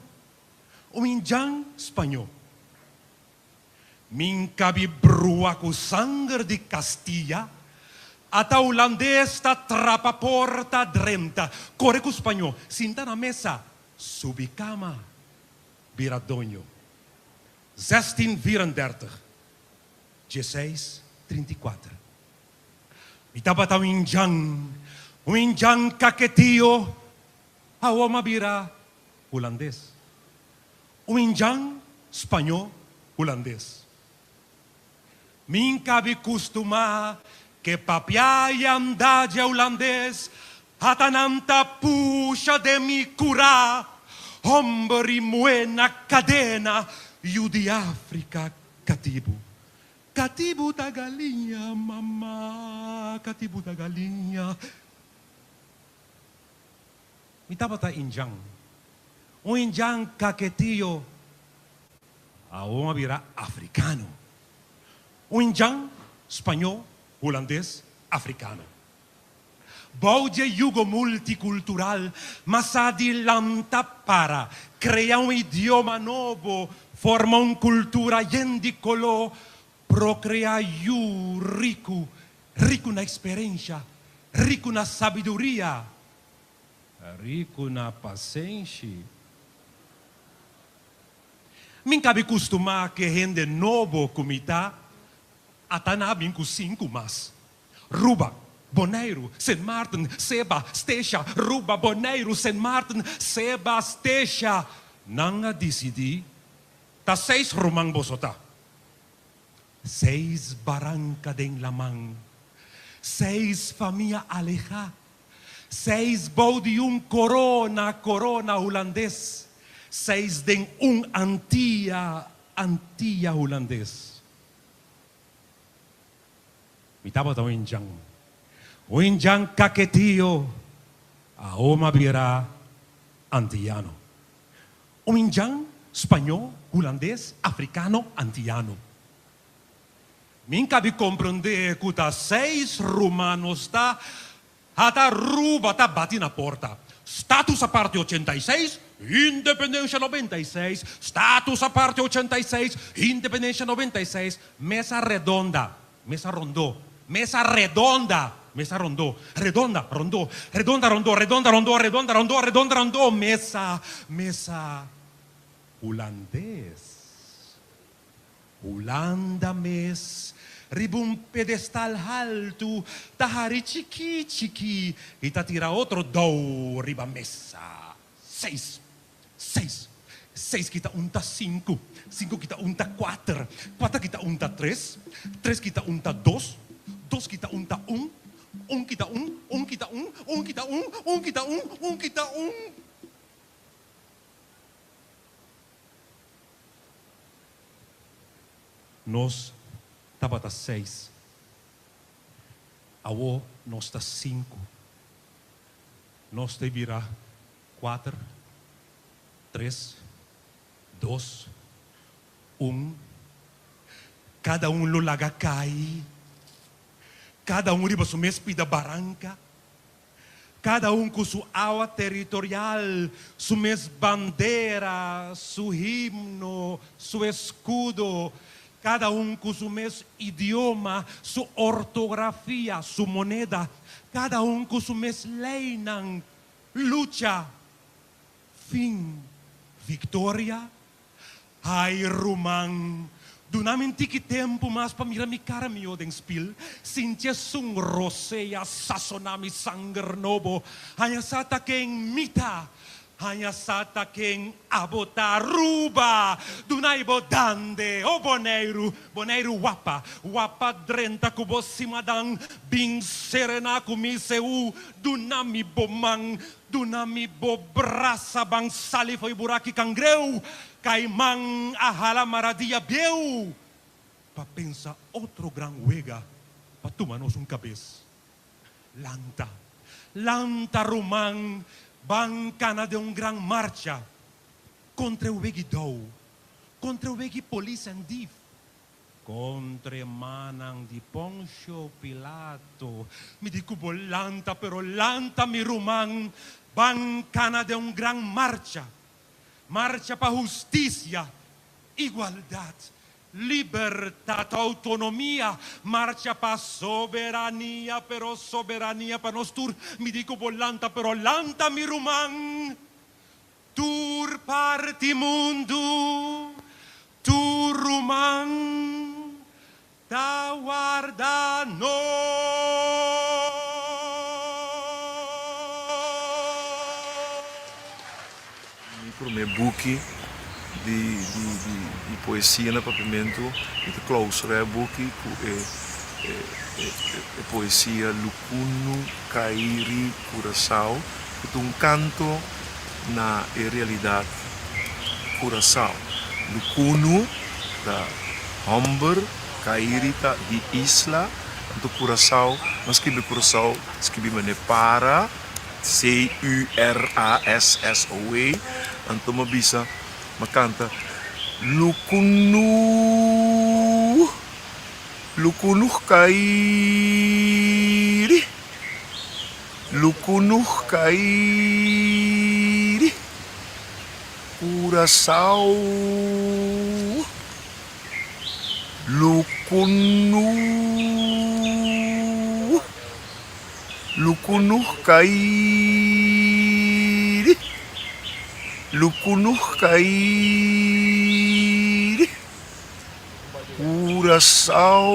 o injang espanhol. Min cabe brua com sangue de Castilla, até holandês ta trapa porta dremta, corre com espanhol, sinta na mesa, subicama, Biradonho. 1634, 1634. Mi tabata o injang caquetio, a oma vira holandês. O injang espanhol, holandês. Min cabe costuma que papiai andade holandês, atananta puxa de mi cura, hombre muena cadena, e o de África cativo. Cativo da galinha, mamá, cativo da galinha. Mi tabata injang. O injang caquetio, a uma vira africano. O injang, espanhol, holandês, africano. Baude yugo multicultural, mas adelanta para criar idioma novo, forma cultura yendicolor, procriar rico, rico na experiência, rico na sabedoria, rico na paciência. Min cabe costumar que rende novo comita, atanabin com 5 mas. Ruba, Bonaire, Saint Martin, Seba, Stecha, Ruba, Bonaire, Saint Martin, Seba, Stecha. Nanga decidi, ta 6 rumang bosota. 6 barranca den lamang. 6 família aleja. 6 baudium corona holandês. 6 den antia holandês. Mi tabata o injang caquetio, a oma vira antiano. O injang espanhol, holandês, africano, antiano. Min cabe compreender que tá 6 romanos tá, até ruba tá bate na porta. Status a parte 86, independência 96. Status a parte 86, independência 96. Mesa redonda, mesa rondô. Mesa redonda, mesa rondô, redonda, rondô, redonda, rondô, redonda, rondô, redonda, rondô, redonda, rondô, mesa holandês. Holanda mes, ribum pedestal alto, tahari chiqui, e ta tira outro do riba mesa. 6 kita unta 5, 5 kita unta 4, 4 kita unta 3, 3 kita unta 2, 2 kita unta 1, 1 kita 1, 1 kita 1, 1 kita 1, 1 kita 1, 1 kita 1. Nós tabata 6. Awo nós tá 5. Nós te vira 4, 3, 2, 1. Cada lulaga cai. Cada riba sumespi da barranca. Cada com sua água territorial, sua bandeira, seu himno, seu escudo. Cada com seu idioma, sua ortografia, sua moneda. Cada com sua lei, luta, fim, vitória. Ai, Rumang, do namin tiki tempo mas pamirami karamio deng spil, sinche sung roseya sasonami sanger nobo, hanya sa takeng mita, hanya sa takeng abotaruba, dunay bodande, o boneiro wapa, wapa drenta kubo simadang, bing serena kumiseu, dunami bomang, dunami bobrasa bang salifoy buraki kangreu, kay mang ahala maradia bieu. Pa pensa outro gran huega, pa tumanos un cabez. Lanta Rumang, bancana de un gran marcha, contra o Begidou, contra o Begi Police and Div, contra manang di Poncio Pilato. Mi dico lanta, pero lanta mi Rumang, bancana de un gran marcha. Marcha para justicia, igualdad, libertad, autonomía. Marcha para soberanía, pero soberanía para nos tur. Mi dico volanta, pero lanta mi Rumang. Tur parti mundo, tur Rumang, da guarda no. Por meu book de poesia no papamento e de clausura book é poesia Lukuno Kairi Curaçao, que é canto na realidade Curaçao. Lukuno da Humber, Kairi da de isla, do Curaçao, mas que Curaçao, que me para C-U-R-A-S-S-O-E. Então me bisa, me canta Lukuno Kairi, Lukuno Kairi, Curaçao, Lukuno Kairi, Lukuno Kairi, Curaçao,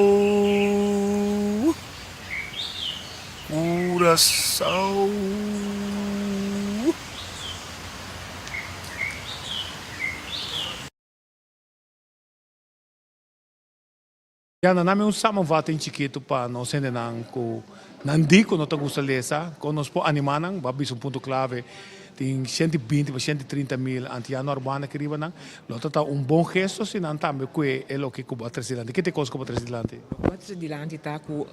Curaçao. Yan na namin usama vating chiquito pa no sendenang ko nandiko no tagusa lesa konos po animanang babis un punto clave ting 120 a 130 mil antiano urbana que riba nang lota ta un bom gesto sinan tambe que é lo que Cuba Tresilante que te cos Cuba Tresilante Cuba Tresilante tá com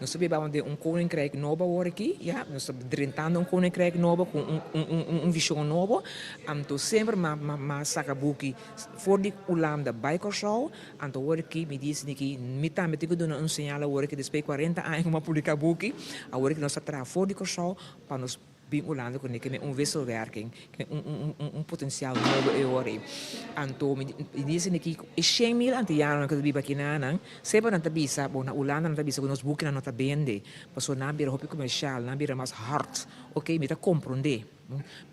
nós sabemos de koninkrijk novo hoor aqui ja nós drentando koninkrijk novo com visão novo anto sempre ma saca buki for die ulam da Baicorshow anto hoor aqui me disse que me tá me tigo dando sinal hoor aqui después 40 anos uma publica buki a hoor que nós tra for die Corshow para nós bem olhando com que wisselwerking, potencial novo e ore. Anto me disse que é 100 mil antiano que biba kinanang, seba na tabisa, bo na ulana na tabisa, nos buki na nota bende, paso na bira hopi comercial, na bira mas hard, ok, me ta comprende.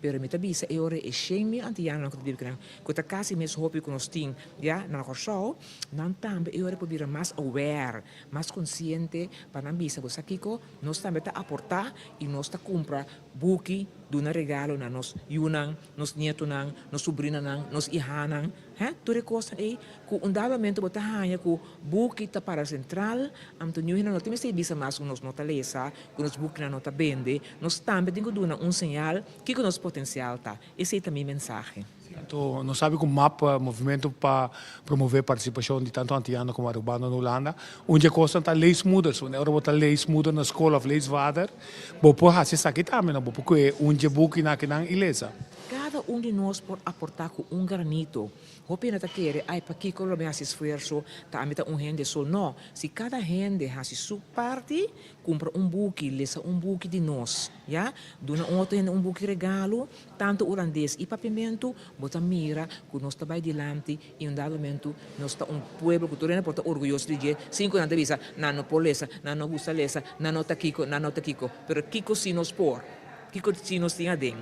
Pero me tabisa e ore é 100 mil antiano que biba kinang, que ta kasi mes hopi com nos ting, ya, na Corshow, nan tambe e ore po bira mas aware, mas consciente, para na bisa, bo sakiko, nos tambe ta aportar e nos ta compra buki duna regalo na nos yunang, nos nieto nang, nos sobrina nang, nos ihanang, tudo coisa aí, com dado bota hanya com buki ta para central, am tu nyuhina no time se bisa mas nos nota lesa, com nos buki na nota bende, nos tambe dingo duna sinal que com nos potencial tá. Esse é também mensagem. Então, nós sabemos que o mapa movimento para promover a participação de tanto antiano como urbano na Holanda, onde consta leis mudas, onde Europa leis mudas na escola, leis vader, bopo hasi sakit amen, bopo que onde buki na kinang ilesa. cada de nós por aportar com granito. Hope na querer, ai, para que me hace esforço, tá a meta gente só não. Se cada gente hace sua parte, compra buque, lesa buque de nós, já? Dona outro gente buque regalo, tanto holandês e papimento, bota mira, que nós está bem dilante, e dado momento, nós está pueblo que torna porta orgulhoso de dizer, 5 anos de visa, não polesa, não gusta lesa, não tá kiko, pero kiko si nos por. Kiko si nos tinha den.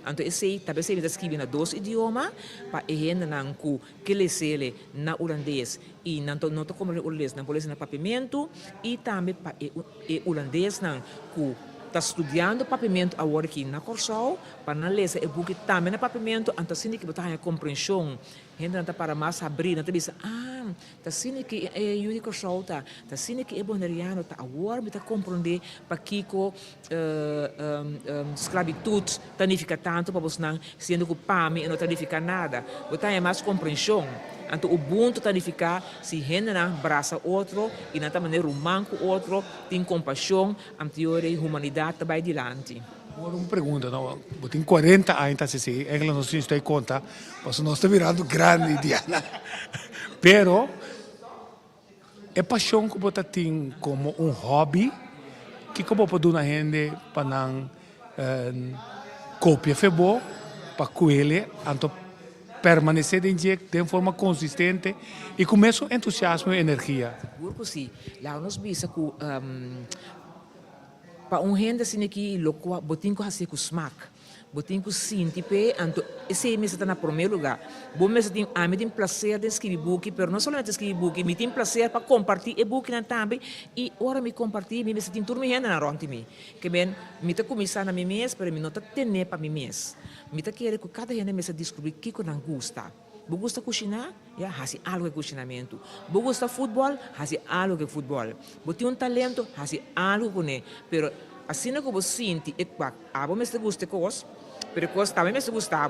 Então esse também se escreve na 2 idiomas para gente não que lê na holandês e não to como holandês na polícia na papimento e também para holandês não que está estudando papimento agora aqui na Corsol para não ler e book também na papimento então assim que botar a compreensão gente não está para mais abrir não te diz tá assim que é Yuri Corsol tá assim que é boneriano tá agora me tá compreender para Kiko esclavitud tanifica tanto para você não sendo que pame não tanifica nada botar mais compreensão então o Ubuntu tanificar se gente não abraça outro e não tá maneira humana com outro tem compaixão anterior humanidade também adiante. Agora uma pergunta, não? Eu tenho 40 anos, assim, em não se dá conta, mas nós estamos virando grande, Diana. Pero, é paixão que você tem como hobby, que como pode uma gente para não copiar febo, para coelho, então permanecer de forma consistente e com mesmo entusiasmo e energia. Seguro sim. Lá nós vimos que para gente assim que loco botinho assim com smack botinho sinti pe anto esse mês está na primeiro lugar bom mês tem a mim tem prazer de escrever book pero não somente escrever book me tem prazer para compartilhar e book na também e ora me compartilhar me tem turma gente na ronte me que bem me tá começar na mim mês pero me não tá tendo para mim mês me tá querer que cada gente me se descobrir que não gosta. Você gosta de cozinhar? Já, faz algo de cozinamento. Você gosta de futebol? Faz algo de futebol. Você tem talento? Faz algo com ele. Pero assim que você sente, você gosta de coisas, pero coisas também você gosta.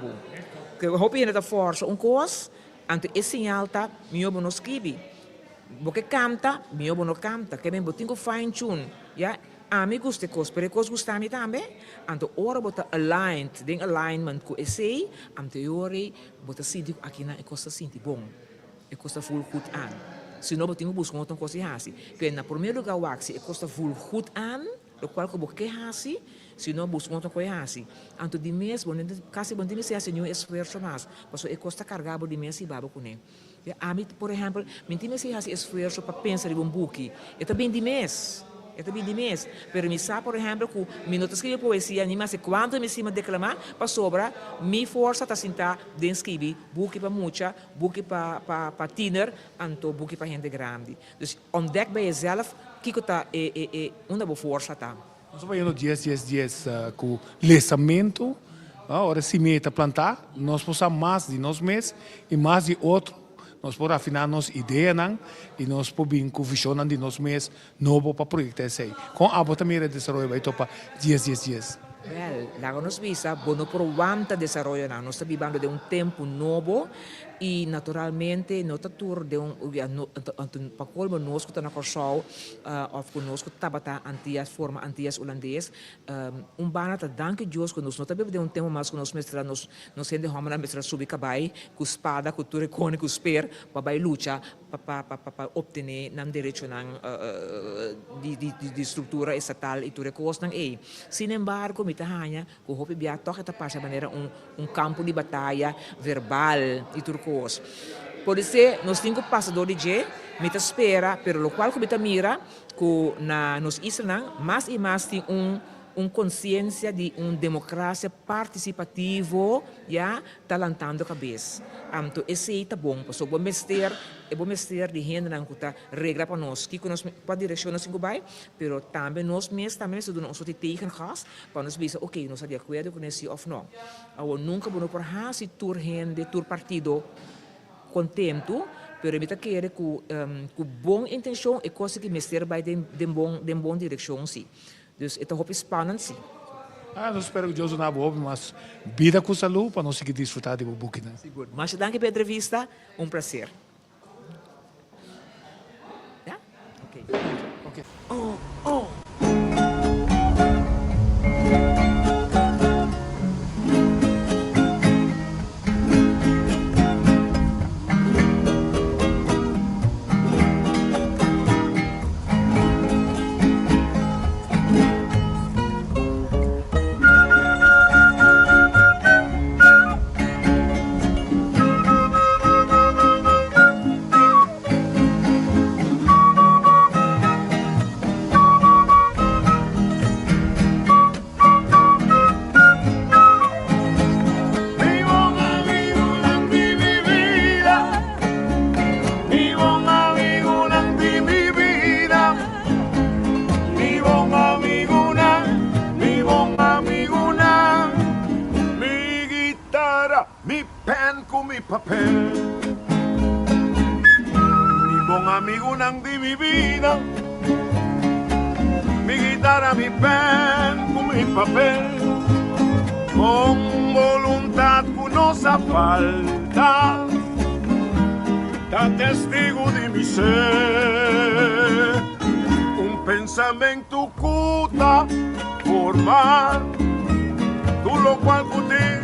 Que eu hope que força coisa, então esse sinal tá, meu não escreve. Você canta, meu não canta. Que bem, você tem que fine tune, já. A mim gosta de coisas, pero coisas gosta a mim também. Então, ora você aligned, tem alignment com esse, então você sente aqui na coisa sente bom, é coisa full good an. Se não, você tem que buscar outra coisa assim. Que na primeiro lugar o axi é coisa full good an, o qual que você quer assim, se não busca outra coisa assim. Então, de mês, quase bom de mês é assim, um esforço mais, porque é coisa carregada de mês e babo com ele. A mim, por exemplo, me tem assim esforço para pensar em book, é também de mês. É também de mês. Pero me sabe, por exemplo, que me não escrever poesia, nem mais quando me cima declamar, para sobra, me força a sentar de escrever, book para muita, book para tiner, então book para gente grande. Então, ontdek bij jezelf, que está uma boa força tá. Nós estamos fazendo 10 com lançamento, agora se meta plantar, nós possamos mais de nós mesmos e mais de outro. Nós podemos afinar nossa ideia e nós podemos com visão de nós mesmos novo para projetar isso aí. Com a bota mira desenvolver vai topar 10. Well, lá nos visa, bueno por quanta desenvolver nós estamos vivendo de tempo novo e naturalmente não está tur de para colmo nós que está na Corsol of conosco tabata antias forma antias holandês bana tá danke Deus que nós não está de tempo mais que nós mestra nós sendo homem mestra subir cabai com espada com ture cone com spear para vai luta para obter nam direito de estrutura estatal e ture costa ei sin embargo me tahanya ko hope bia toca ta passa maneira campo de batalha verbal e turcos. Por isso, nós temos passadores de me espera, pero lo qual que me mira que na nos Israel mais e mais tem consciência de democracia participativa já talantando a cabeça. Então, esse é bom, porque é bom mestre de gente não que regra para nós, que nós para direção assim vai, pero também nós mesmos também se dão um tegen gas, para nós ver, ok, nós de acordo com esse ou não. Eu nunca vou por se tur gente, tur partido contento, pero me querer com boa intenção e coisa que mestre vai de bom direção sim. Dus het is spannend sim. Nós espero que Deus nos dê mas vida com saúde para nós seguir desfrutar de book. Seguro. Mas danke pela entrevista, prazer. Ja? Ok. Mi buen amigo Nandi, mi vida, mi guitarra, mi pen, con mi papel, con voluntad que nos falta, da testigo de mi ser, un pensamiento cuta formar, tú lo cual que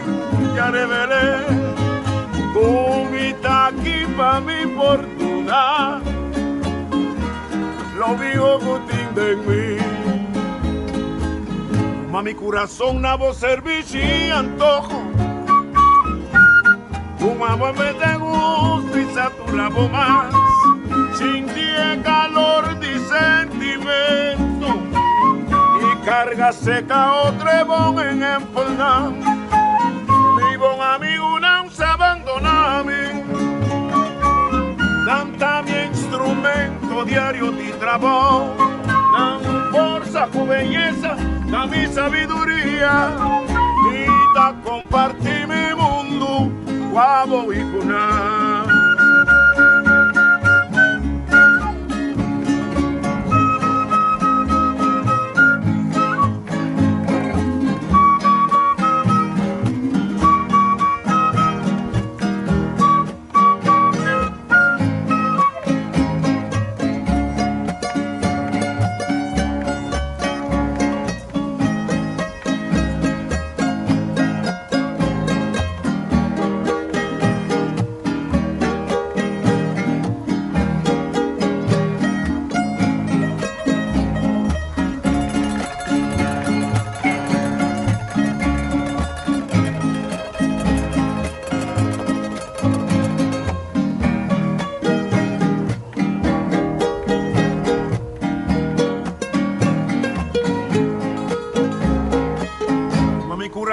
ya revelé, tú mi aquí para mi fortuna, lo vivo que en mí. Mi corazón na vos servicio y antojo, tu mamá me te gusta y saturabo más, sin ti el calor de sentimiento y carga seca otro bon en empolnar. Mi buen amigo no se abandona a mí, tanta mi instrumento diario de trabajo, dan fuerza con belleza, da mi sabiduría, y da compartir mi mundo, guabo y cuna.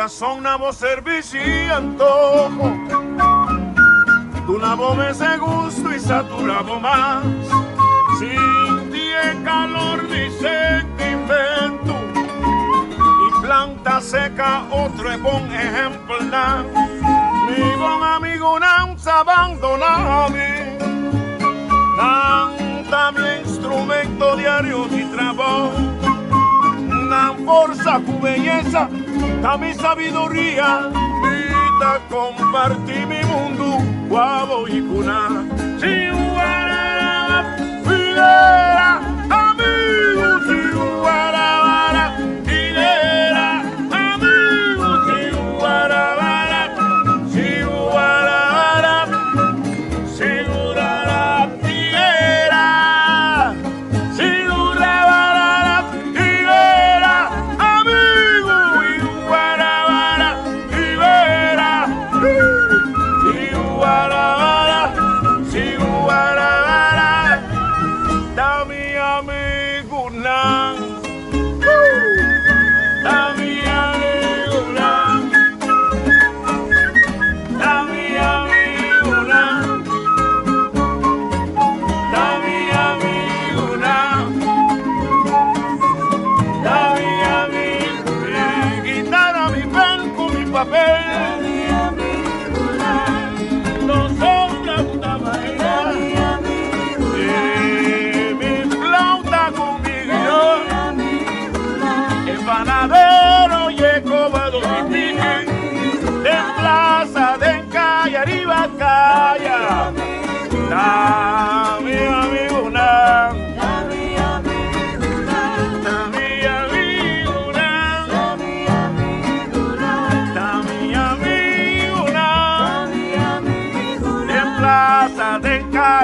Son nabo servicio y antojo, tu nabo me se gusto y saturabo más, sin ti el calor ni sentimiento, y planta seca otro es buen ejemplo. Mi buen amigo no se abandona a mí, canta mi instrumento diario de trabajo, dan fuerza cu belleza, da mi sabiduría, vida compartir mi mundo, guavo y cuna. Chihuahua, fidera, amigo, Chihuahua, fidera, amigo, Chihuahua, Chihuahua, Chihuahua, fidera, Chihuahua, fidera, amigo.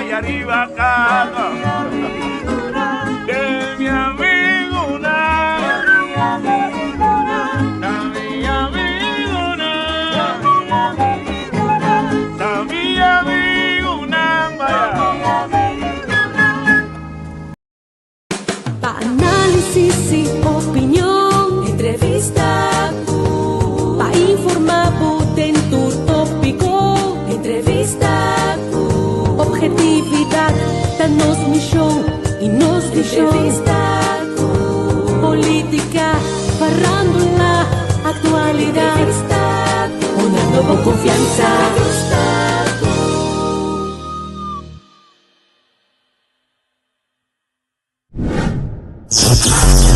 y arriba cada de mi amigo na, da mi amigo na, da mi amigo na, Pa' análisis y opinión, entrevista, pa' informar, en tu tópico, entrevista, objetividad, danos mi show y nos mi show, entrevista, política, farándula, actualidad, una nueva confianza, entrevista. Podcast.